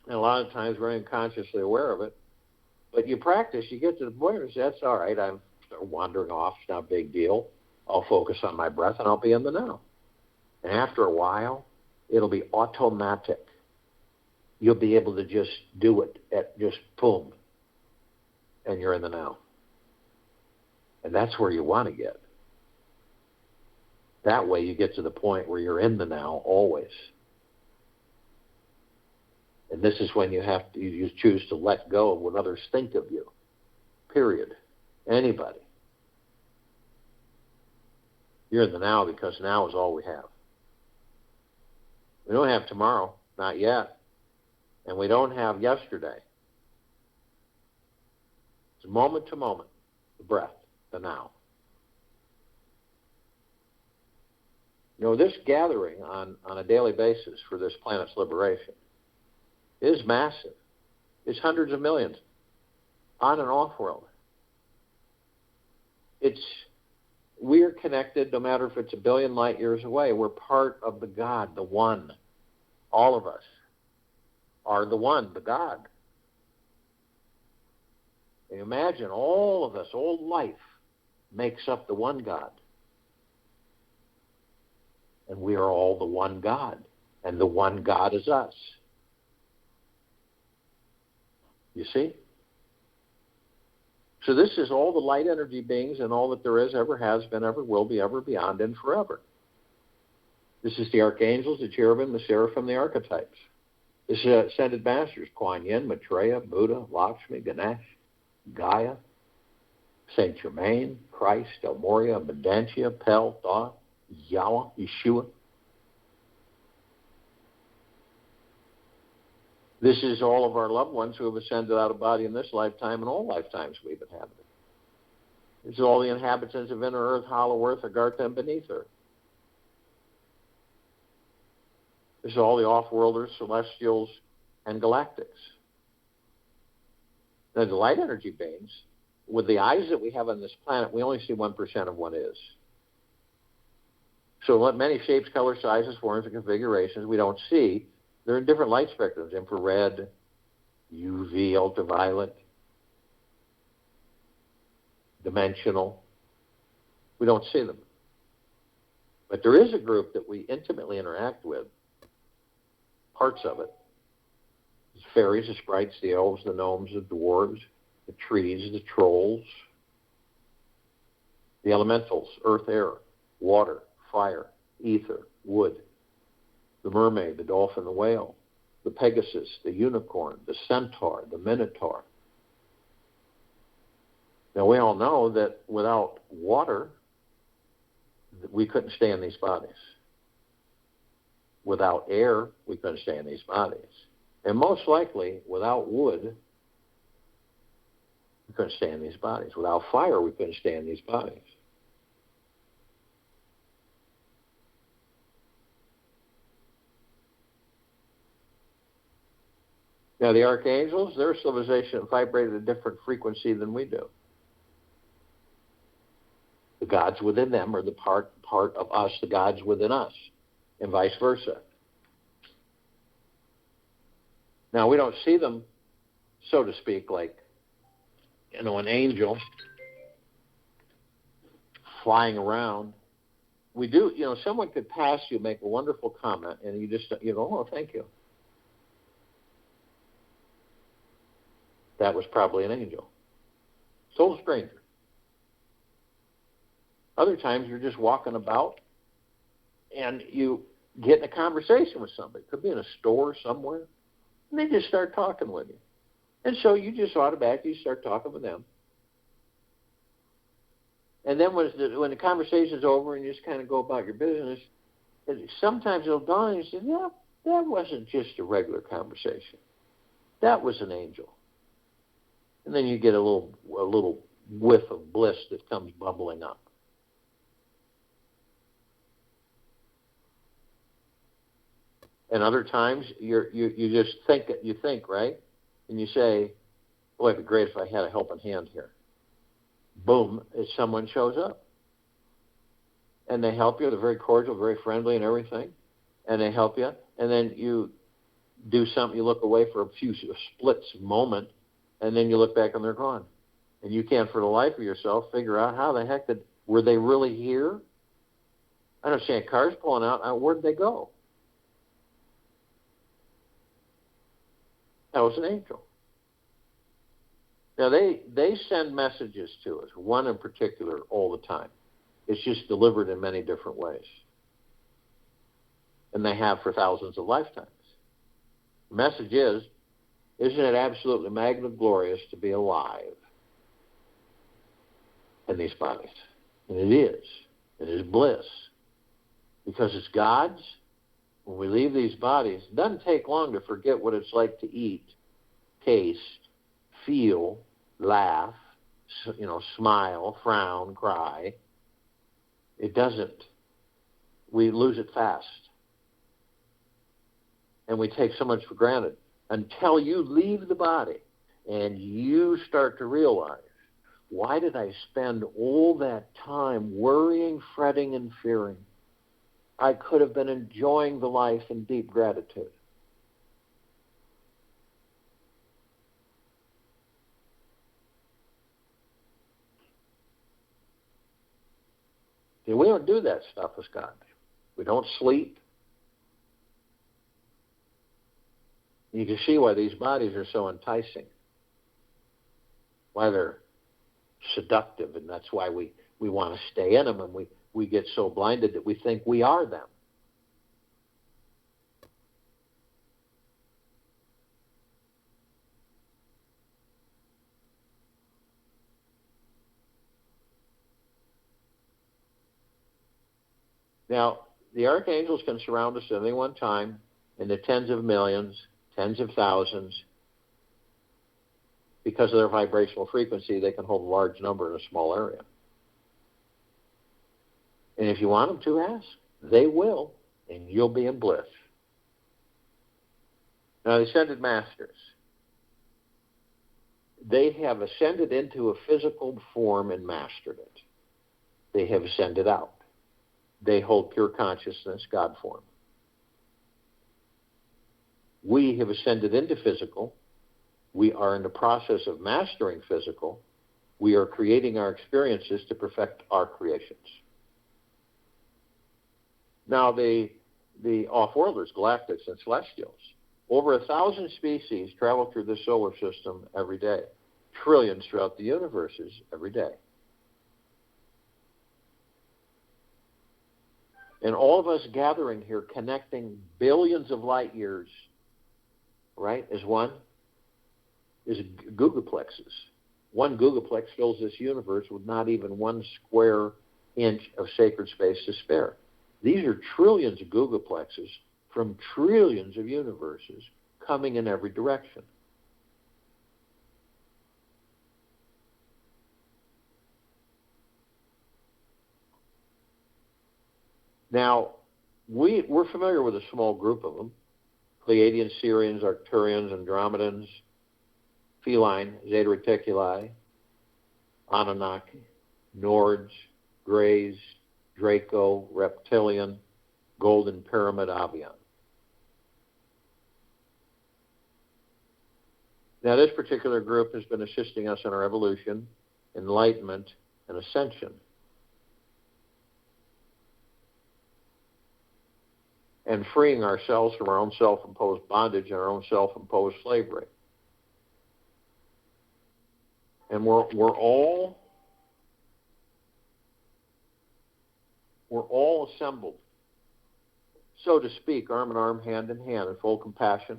And a lot of times we're unconsciously aware of it. But you practice, you get to the point where you say, that's all right, I'm wandering off, it's not a big deal. I'll focus on my breath and I'll be in the now. And after a while, it'll be automatic. You'll be able to just do it at just boom. And you're in the now. And that's where you want to get. That way you get to the point where you're in the now always. And this is when you choose to let go of what others think of you. Period. Anybody. You're in the now because now is all we have. We don't have tomorrow, not yet. And we don't have yesterday. It's moment to moment, the breath, the now. You know, this gathering on a daily basis for this planet's liberation is massive. It's hundreds of millions on and off world. We're connected no matter if it's a billion light years away. We're part of the God, the one. All of us are the one, the God. And imagine all of us, all life makes up the one God. And we are all the one God. And the one God is us. You see? So this is all the light energy beings and all that there is, ever has been, ever will be, ever beyond, and forever. This is the archangels, the cherubim, the seraphim, the archetypes. This is ascended masters, Kuan Yin, Maitreya, Buddha, Lakshmi, Ganesh, Gaia, Saint Germain, Christ, El Morya, Abundantia, Pel, Thoth, Yahweh, Yeshua. This is all of our loved ones who have ascended out of body in this lifetime and all lifetimes we've inhabited. This is all the inhabitants of inner earth, hollow earth, Agartha, and beneath earth. This is all the off-worlders, celestials, and galactics. Now, the light energy beings, with the eyes that we have on this planet, we only see 1% of what is. So many shapes, colors, sizes, forms, and configurations we don't see. They're in different light spectrums, infrared, UV, ultraviolet, dimensional. We don't see them. But there is a group that we intimately interact with, parts of it. The fairies, the sprites, the elves, the gnomes, the dwarves, the trees, the trolls, the elementals, earth, air, water, fire, ether, wood, the mermaid, the dolphin, the whale, the pegasus, the unicorn, the centaur, the minotaur. Now, we all know that without water, we couldn't stay in these bodies. Without air, we couldn't stay in these bodies. And most likely, without wood, we couldn't stay in these bodies. Without fire, we couldn't stay in these bodies. Now, the archangels, their civilization vibrated at a different frequency than we do. The gods within them are the part of us, the gods within us, and vice versa. Now, we don't see them, so to speak, like, an angel flying around. We do, someone could pass you, make a wonderful comment, and you go, oh, thank you. That was probably an angel. Total stranger. Other times you're just walking about and you get in a conversation with somebody. Could be in a store somewhere. And they just start talking with you. And so you just automatically start talking with them. And then when the conversation's over and you just kind of go about your business, sometimes it'll dawn on you and say, yeah, that wasn't just a regular conversation. That was an angel. And then you get a little whiff of bliss that comes bubbling up. And other times you just think, right? And you say, boy, it'd be great if I had a helping hand here. Boom, someone shows up. And they help you. They're very cordial, very friendly and everything. And they help you. And then you do something, you look away for a few splits moment, and then you look back and they're gone. And you can't for the life of yourself figure out how the heck were they really here? I don't see any cars pulling out. Where'd they go? That was an angel. Now, they send messages to us, one in particular, all the time. It's just delivered in many different ways. And they have for thousands of lifetimes. The message is, isn't it absolutely magna-glorious to be alive in these bodies? And it is. It is bliss. Because it's God's. When we leave these bodies, it doesn't take long to forget what it's like to eat, taste, feel, laugh, smile, frown, cry. It doesn't. We lose it fast. And we take so much for granted until you leave the body and you start to realize, why did I spend all that time worrying, fretting, and fearing? I could have been enjoying the life in deep gratitude. See, we don't do that stuff as God. We don't sleep. You can see why these bodies are so enticing, why they're seductive, and that's why we want to stay in them, and we get so blinded that we think we are them. Now, the archangels can surround us at any one time in the tens of millions, tens of thousands. Because of their vibrational frequency, they can hold a large number in a small area. And if you want them to ask, they will, and you'll be in bliss. Now, the ascended masters, they have ascended into a physical form and mastered it. They have ascended out. They hold pure consciousness, God form. We have ascended into physical. We are in the process of mastering physical. We are creating our experiences to perfect our creations. Now, the off-worlders, galactics, and celestials, over 1,000 species travel through the solar system every day. Trillions throughout the universes every day. And all of us gathering here, connecting billions of light years, right, is gigaplexes. One gigaplex fills this universe with not even 1 square inch of sacred space to spare. These are trillions of gigaplexes from trillions of universes coming in every direction. Now, we're familiar with a small group of them: Pleiadians, Sirians, Arcturians, Andromedans, Feline, Zeta Reticuli, Anunnaki, Nords, Greys, Draco, Reptilian, Golden Pyramid, Avian. Now, this particular group has been assisting us in our evolution, enlightenment, and ascension. And freeing ourselves from our own self-imposed bondage and our own self-imposed slavery. And we're all assembled, so to speak, arm in arm, hand in hand, in full compassion,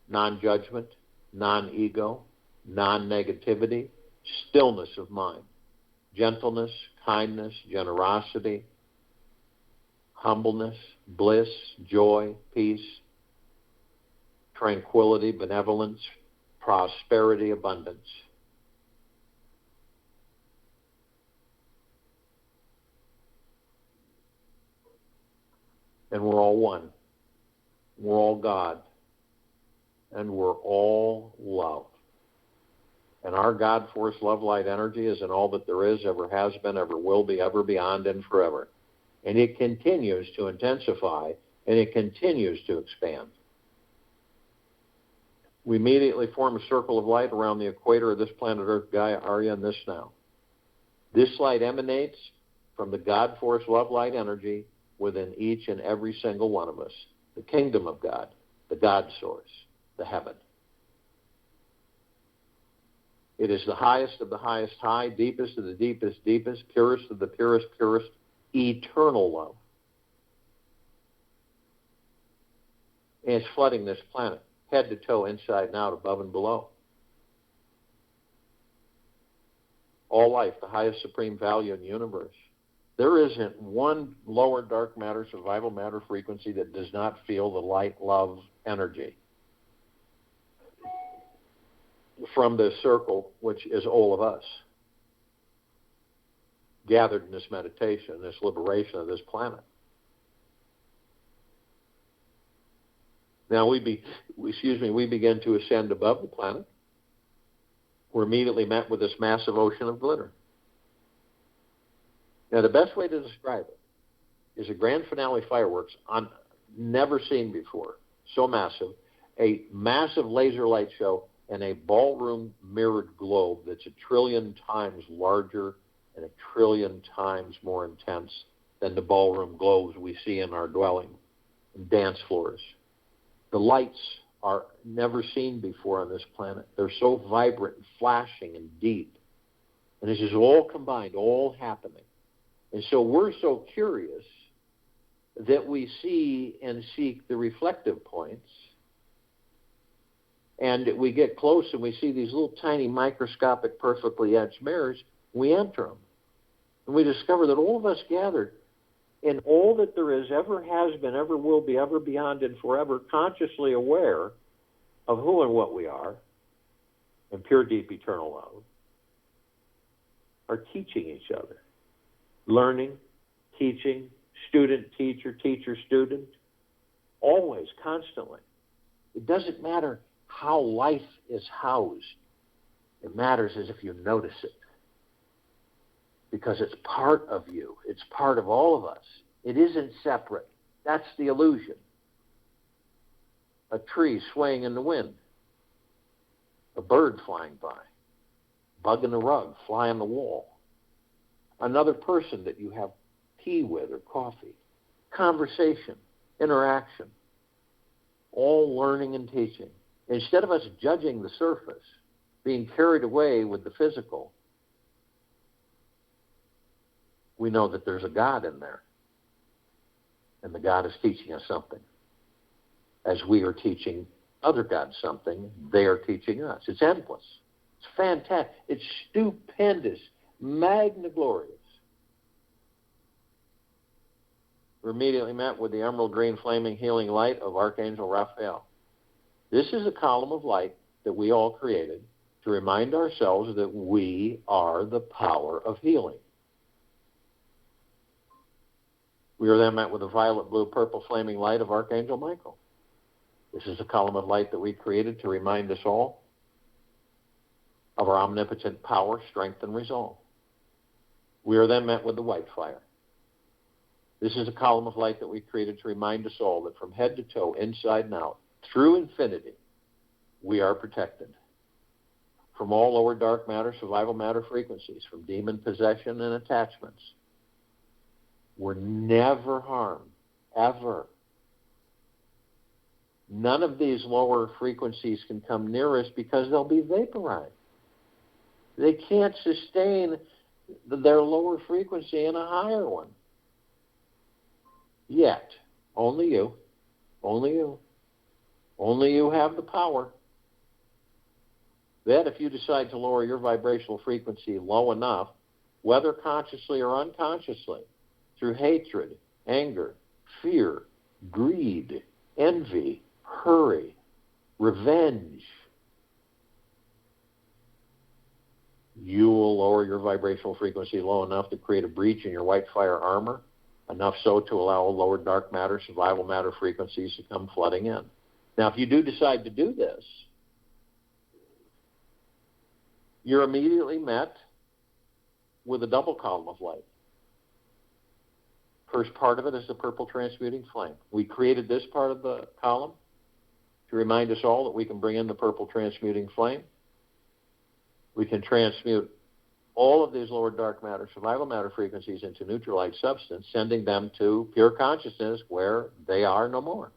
non-judgment, non-ego, non-negativity, stillness of mind, gentleness, kindness, generosity, humbleness, bliss, joy, peace, tranquility, benevolence, prosperity, abundance. And we're all one. We're all God. And we're all love. And our God force love light energy is in all that there is, ever has been, ever will be, ever beyond, and forever. And it continues to intensify, and it continues to expand. We immediately form a circle of light around the equator of this planet Earth, Gaia, Arya, and this now. This light emanates from the God force love light energy within each and every single one of us, the kingdom of God, the God source, the heaven. It is the highest of the highest high, deepest of the deepest deepest, purest of the purest purest, eternal love. And it's flooding this planet, head to toe, inside and out, above and below. All life, the highest supreme value in the universe. There isn't one lower dark matter, survival matter frequency that does not feel the light love energy from this circle, which is all of us, gathered in this meditation, this liberation of this planet. Now we begin to ascend above the planet. We're immediately met with this massive ocean of glitter. Now, the best way to describe it is a grand finale fireworks never seen before, so massive, a massive laser light show, and a ballroom mirrored globe that's 1 trillion times larger and 1 trillion times more intense than the ballroom globes we see in our dwelling and dance floors. The lights are never seen before on this planet. They're so vibrant and flashing and deep. And this is all combined, all happening. And so we're so curious that we see and seek the reflective points. And we get close and we see these little tiny microscopic perfectly etched mirrors. We enter them. And we discover that all of us gathered in all that there is, ever has been, ever will be, ever beyond, and forever, consciously aware of who and what we are, in pure, deep, eternal love, are teaching each other. Learning, teaching, student, teacher, teacher, student, always, constantly. It doesn't matter how life is housed. It matters as if you notice it. Because it's part of you. It's part of all of us. It isn't separate. That's the illusion. A tree swaying in the wind. A bird flying by. Bug in the rug, fly on the wall. Another person that you have tea with or coffee. Conversation, interaction. All learning and teaching. Instead of us judging the surface, being carried away with the physical, we know that there's a God in there. And the God is teaching us something. As we are teaching other gods something, they are teaching us. It's endless. It's fantastic. It's stupendous. Magna glorious. We're immediately met with the emerald green flaming healing light of Archangel Raphael. This is a column of light that we all created to remind ourselves that we are the power of healing. We are then met with the violet, blue, purple flaming light of Archangel Michael. This is a column of light that we created to remind us all of our omnipotent power, strength, and resolve. We are then met with the white fire. This is a column of light that we created to remind us all that from head to toe, inside and out, through infinity, we are protected from all lower dark matter, survival matter frequencies, from demon possession and attachments. We're never harmed, ever. None of these lower frequencies can come near us because they'll be vaporized. They can't sustain their lower frequency in a higher one. Yet. Only you. Only you. Only you have the power. That if you decide to lower your vibrational frequency low enough, whether consciously or unconsciously, through hatred, anger, fear, greed, envy, hurry, revenge, you will lower your vibrational frequency low enough to create a breach in your white fire armor, enough so to allow lower dark matter, survival matter frequencies to come flooding in. Now, if you do decide to do this, you're immediately met with a double column of light. First part of it is the purple transmuting flame. We created this part of the column to remind us all that we can bring in the purple transmuting flame. We can transmute all of these lower dark matter, survival matter frequencies into neutral light substance, sending them to pure consciousness where they are no more.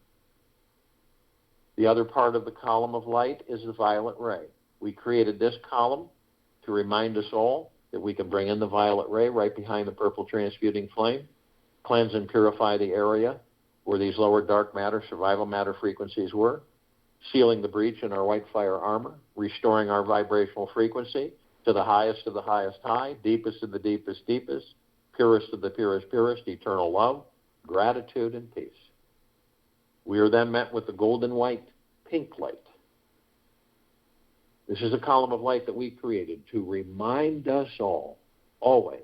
The other part of the column of light is the violet ray. We created this column to remind us all that we can bring in the violet ray right behind the purple transmuting flame, cleanse and purify the area where these lower dark matter, survival matter frequencies were, sealing the breach in our white fire armor, restoring our vibrational frequency to the highest of the highest high, deepest of the deepest deepest, purest of the purest purest, eternal love, gratitude, and peace. We are then met with the golden white pink light. This is a column of light that we created to remind us all, always,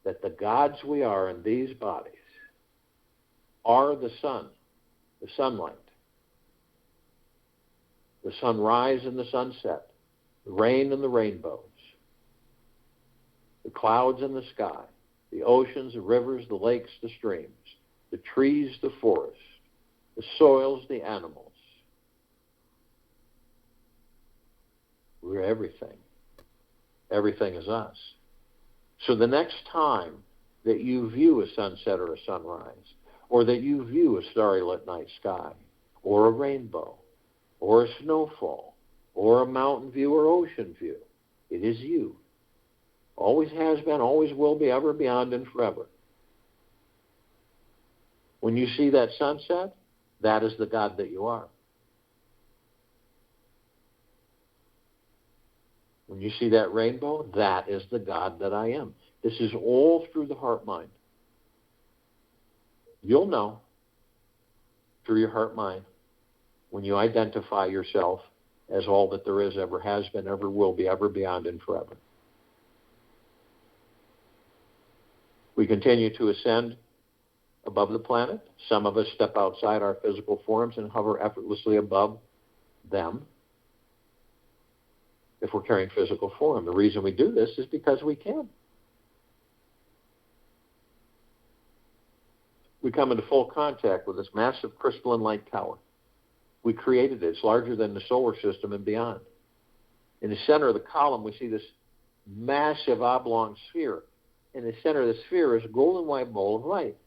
that the gods we are in these bodies are the sun, the sunlight, the sunrise and the sunset, the rain and the rainbows, the clouds and the sky, the oceans, the rivers, the lakes, the streams, the trees, the forests, the soils, the animals. We're everything. Everything is us. So the next time that you view a sunset or a sunrise, or that you view a starry lit night sky, or a rainbow, or a snowfall, or a mountain view or ocean view, it is you. Always has been, always will be, ever, beyond, and forever. When you see that sunset, that is the God that you are. When you see that rainbow, that is the God that I am. This is all through the heart-mind. You'll know through your heart-mind when you identify yourself as all that there is, ever has been, ever will be, ever, beyond, and forever. We continue to ascend above the planet. Some of us step outside our physical forms and hover effortlessly above them if we're carrying physical form. The reason we do this is because we can. We come into full contact with this massive crystalline light tower. We created it. It's larger than the solar system and beyond. In the center of the column, we see this massive oblong sphere. In the center of the sphere is a golden white ball of light.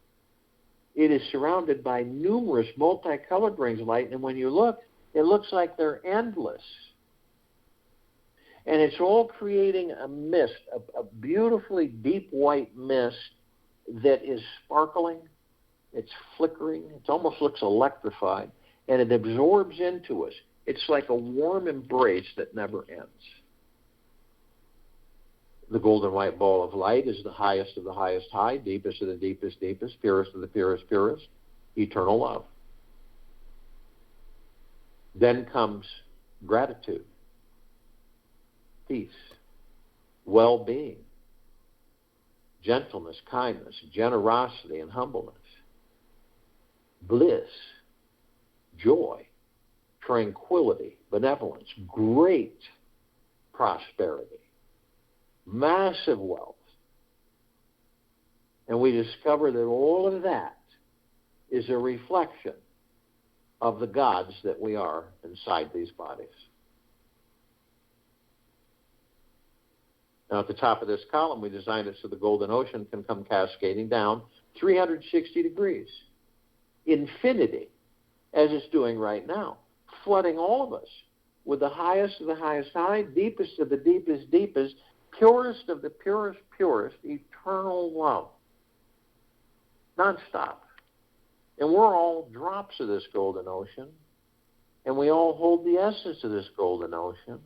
It is surrounded by numerous multicolored rings of light, and when you look, it looks like they're endless. And it's all creating a mist, a beautifully deep white mist that is sparkling, it's flickering, it almost looks electrified, and it absorbs into us. It's like a warm embrace that never ends. The golden white ball of light is the highest of the highest high, deepest of the deepest deepest, purest of the purest purest, eternal love. Then comes gratitude, peace, well-being, gentleness, kindness, generosity, and humbleness, bliss, joy, tranquility, benevolence, great prosperity, massive wealth. And we discover that all of that is a reflection of the gods that we are inside these bodies. Now, at the top of this column, we designed it so the golden ocean can come cascading down 360 degrees, infinity, as it's doing right now, flooding all of us with the highest of the highest high, deepest of the deepest deepest, purest of the purest purest, eternal love. Nonstop. And we're all drops of this golden ocean, and we all hold the essence of this golden ocean.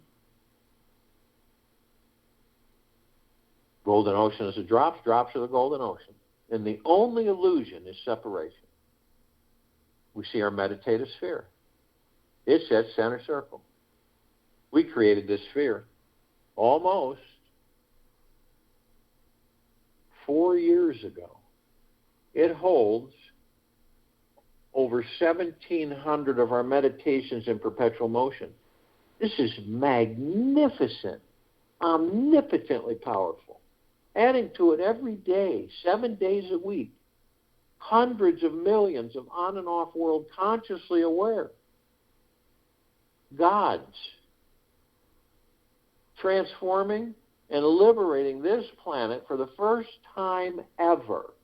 Golden ocean is the drops of the golden ocean. And the only illusion is separation. We see our meditative sphere. It's that center circle. We created this sphere almost 4 years ago. It holds over 1,700 of our meditations in perpetual motion. This is magnificent, omnipotently powerful. Adding to it every day, 7 days a week, hundreds of millions of on and off world consciously aware gods transforming and liberating this planet for the first time ever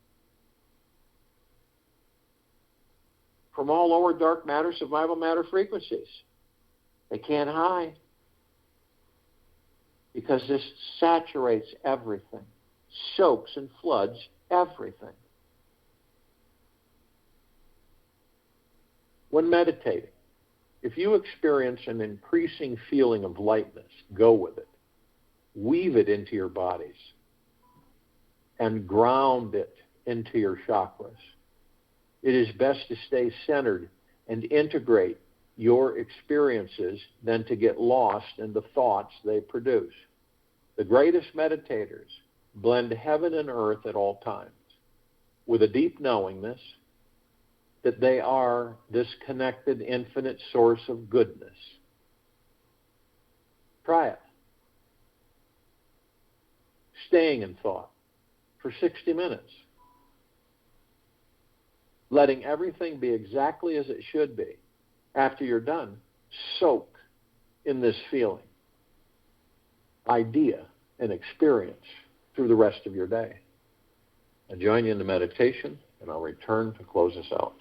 from all lower dark matter, survival matter frequencies. They can't hide because this saturates everything, soaks and floods everything. When meditating, if you experience an increasing feeling of lightness, go with it. Weave it into your bodies and ground it into your chakras. It is best to stay centered and integrate your experiences than to get lost in the thoughts they produce. The greatest meditators blend heaven and earth at all times with a deep knowingness that they are this connected, infinite source of goodness. Try it. Staying in thought for 60 minutes. Letting everything be exactly as it should be. After you're done, soak in this feeling, idea, and experience through the rest of your day. I'll join you in the meditation, and I'll return to close us out.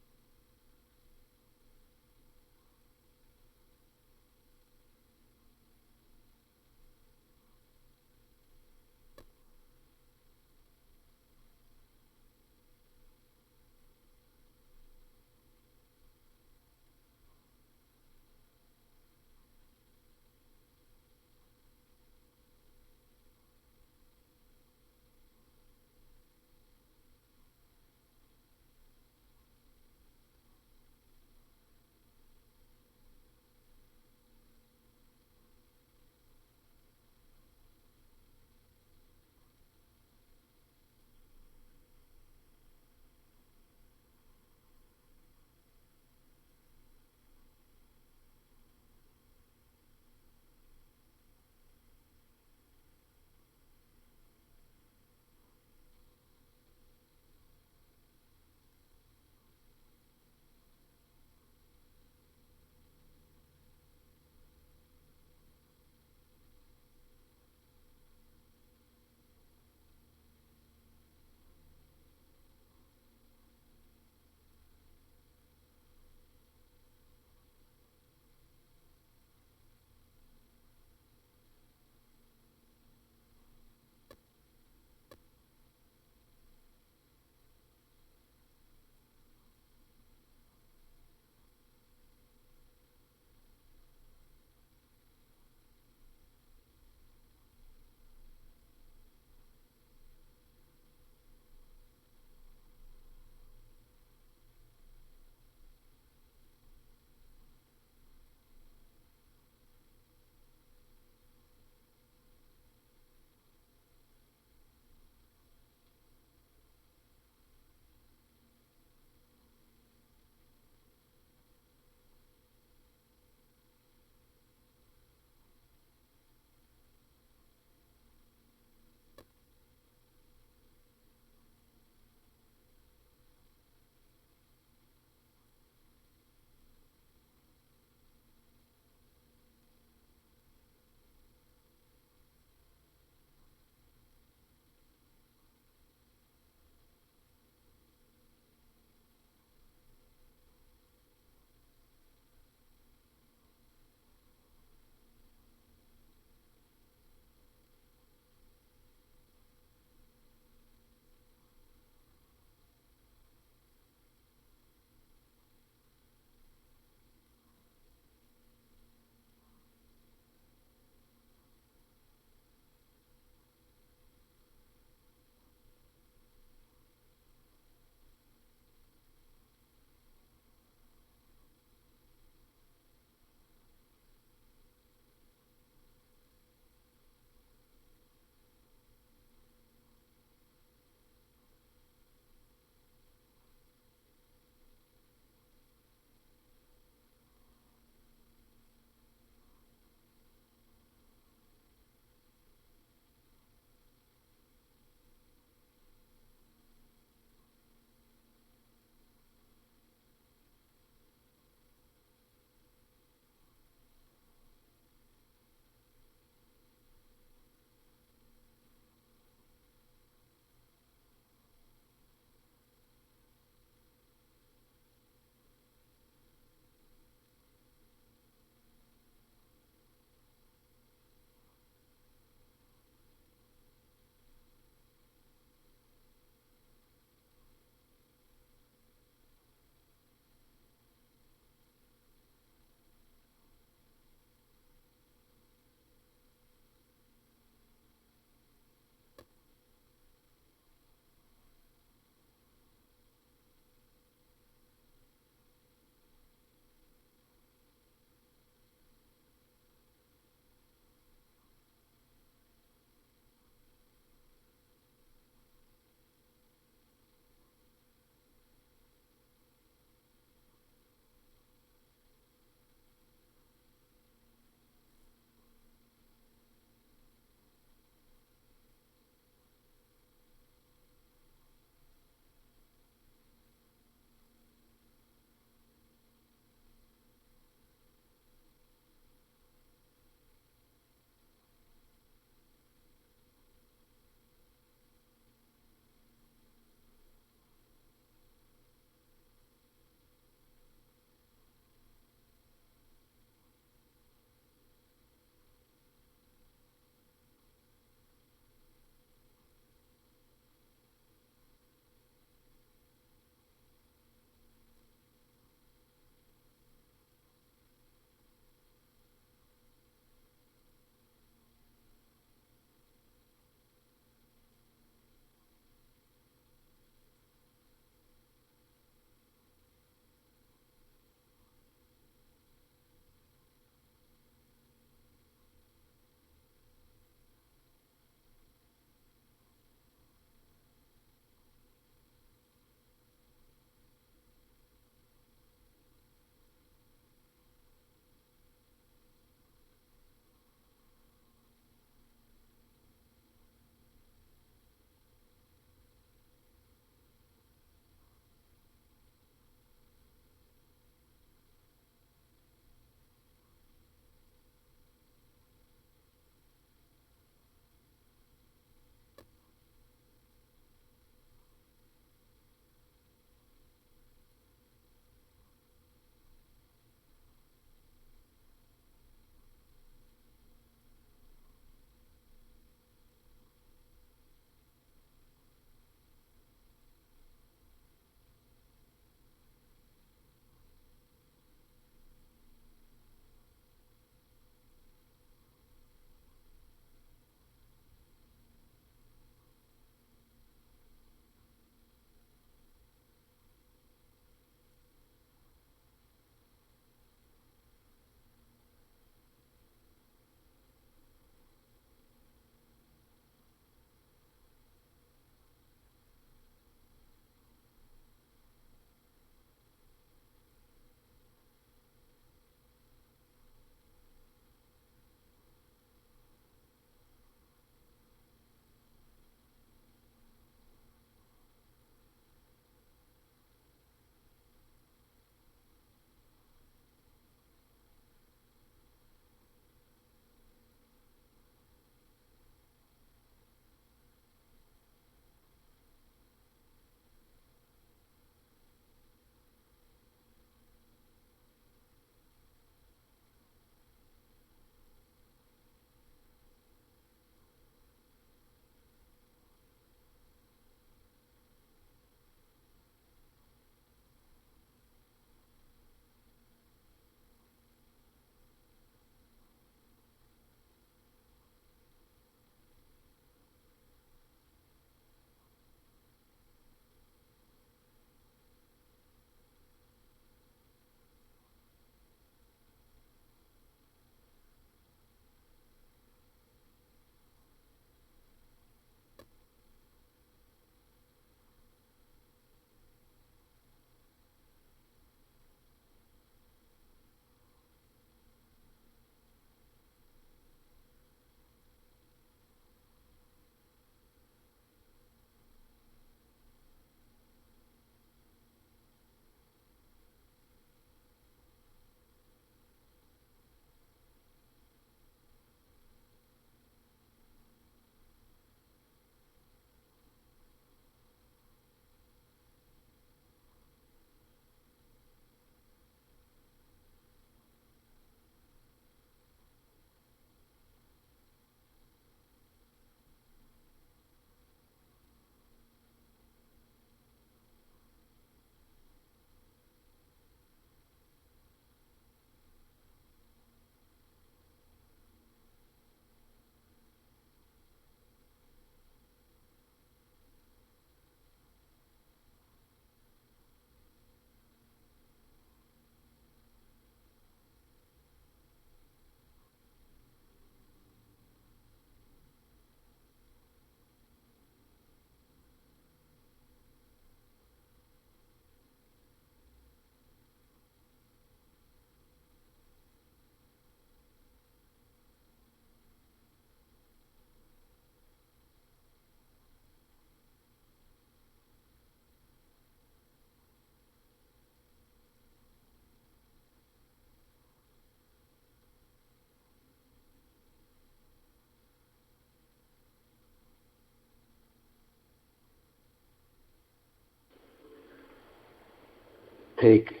Take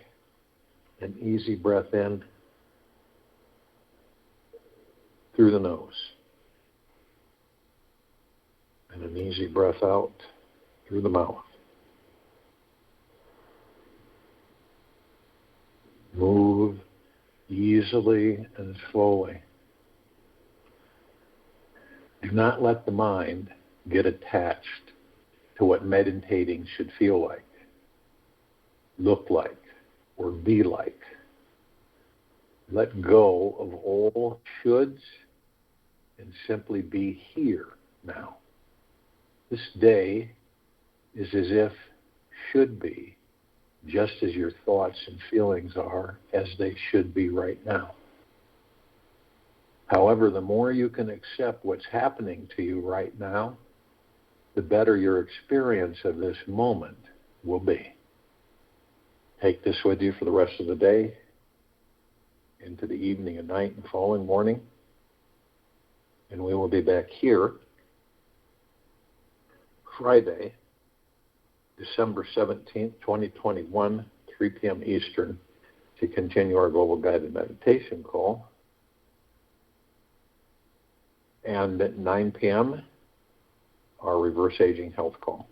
an easy breath in through the nose, and an easy breath out through the mouth. Move easily and slowly. Do not let the mind get attached to what meditating should feel like, look like, or be like. Let go of all shoulds and simply be here now. This day is as if should be, just as your thoughts and feelings are as they should be right now. However, the more you can accept what's happening to you right now, the better your experience of this moment will be. Take this with you for the rest of the day, into the evening and night and following morning. And we will be back here Friday, December 17th, 2021, 3 p.m. Eastern, to continue our Global Guided Meditation call. And at 9 p.m., our Reverse Aging Health call.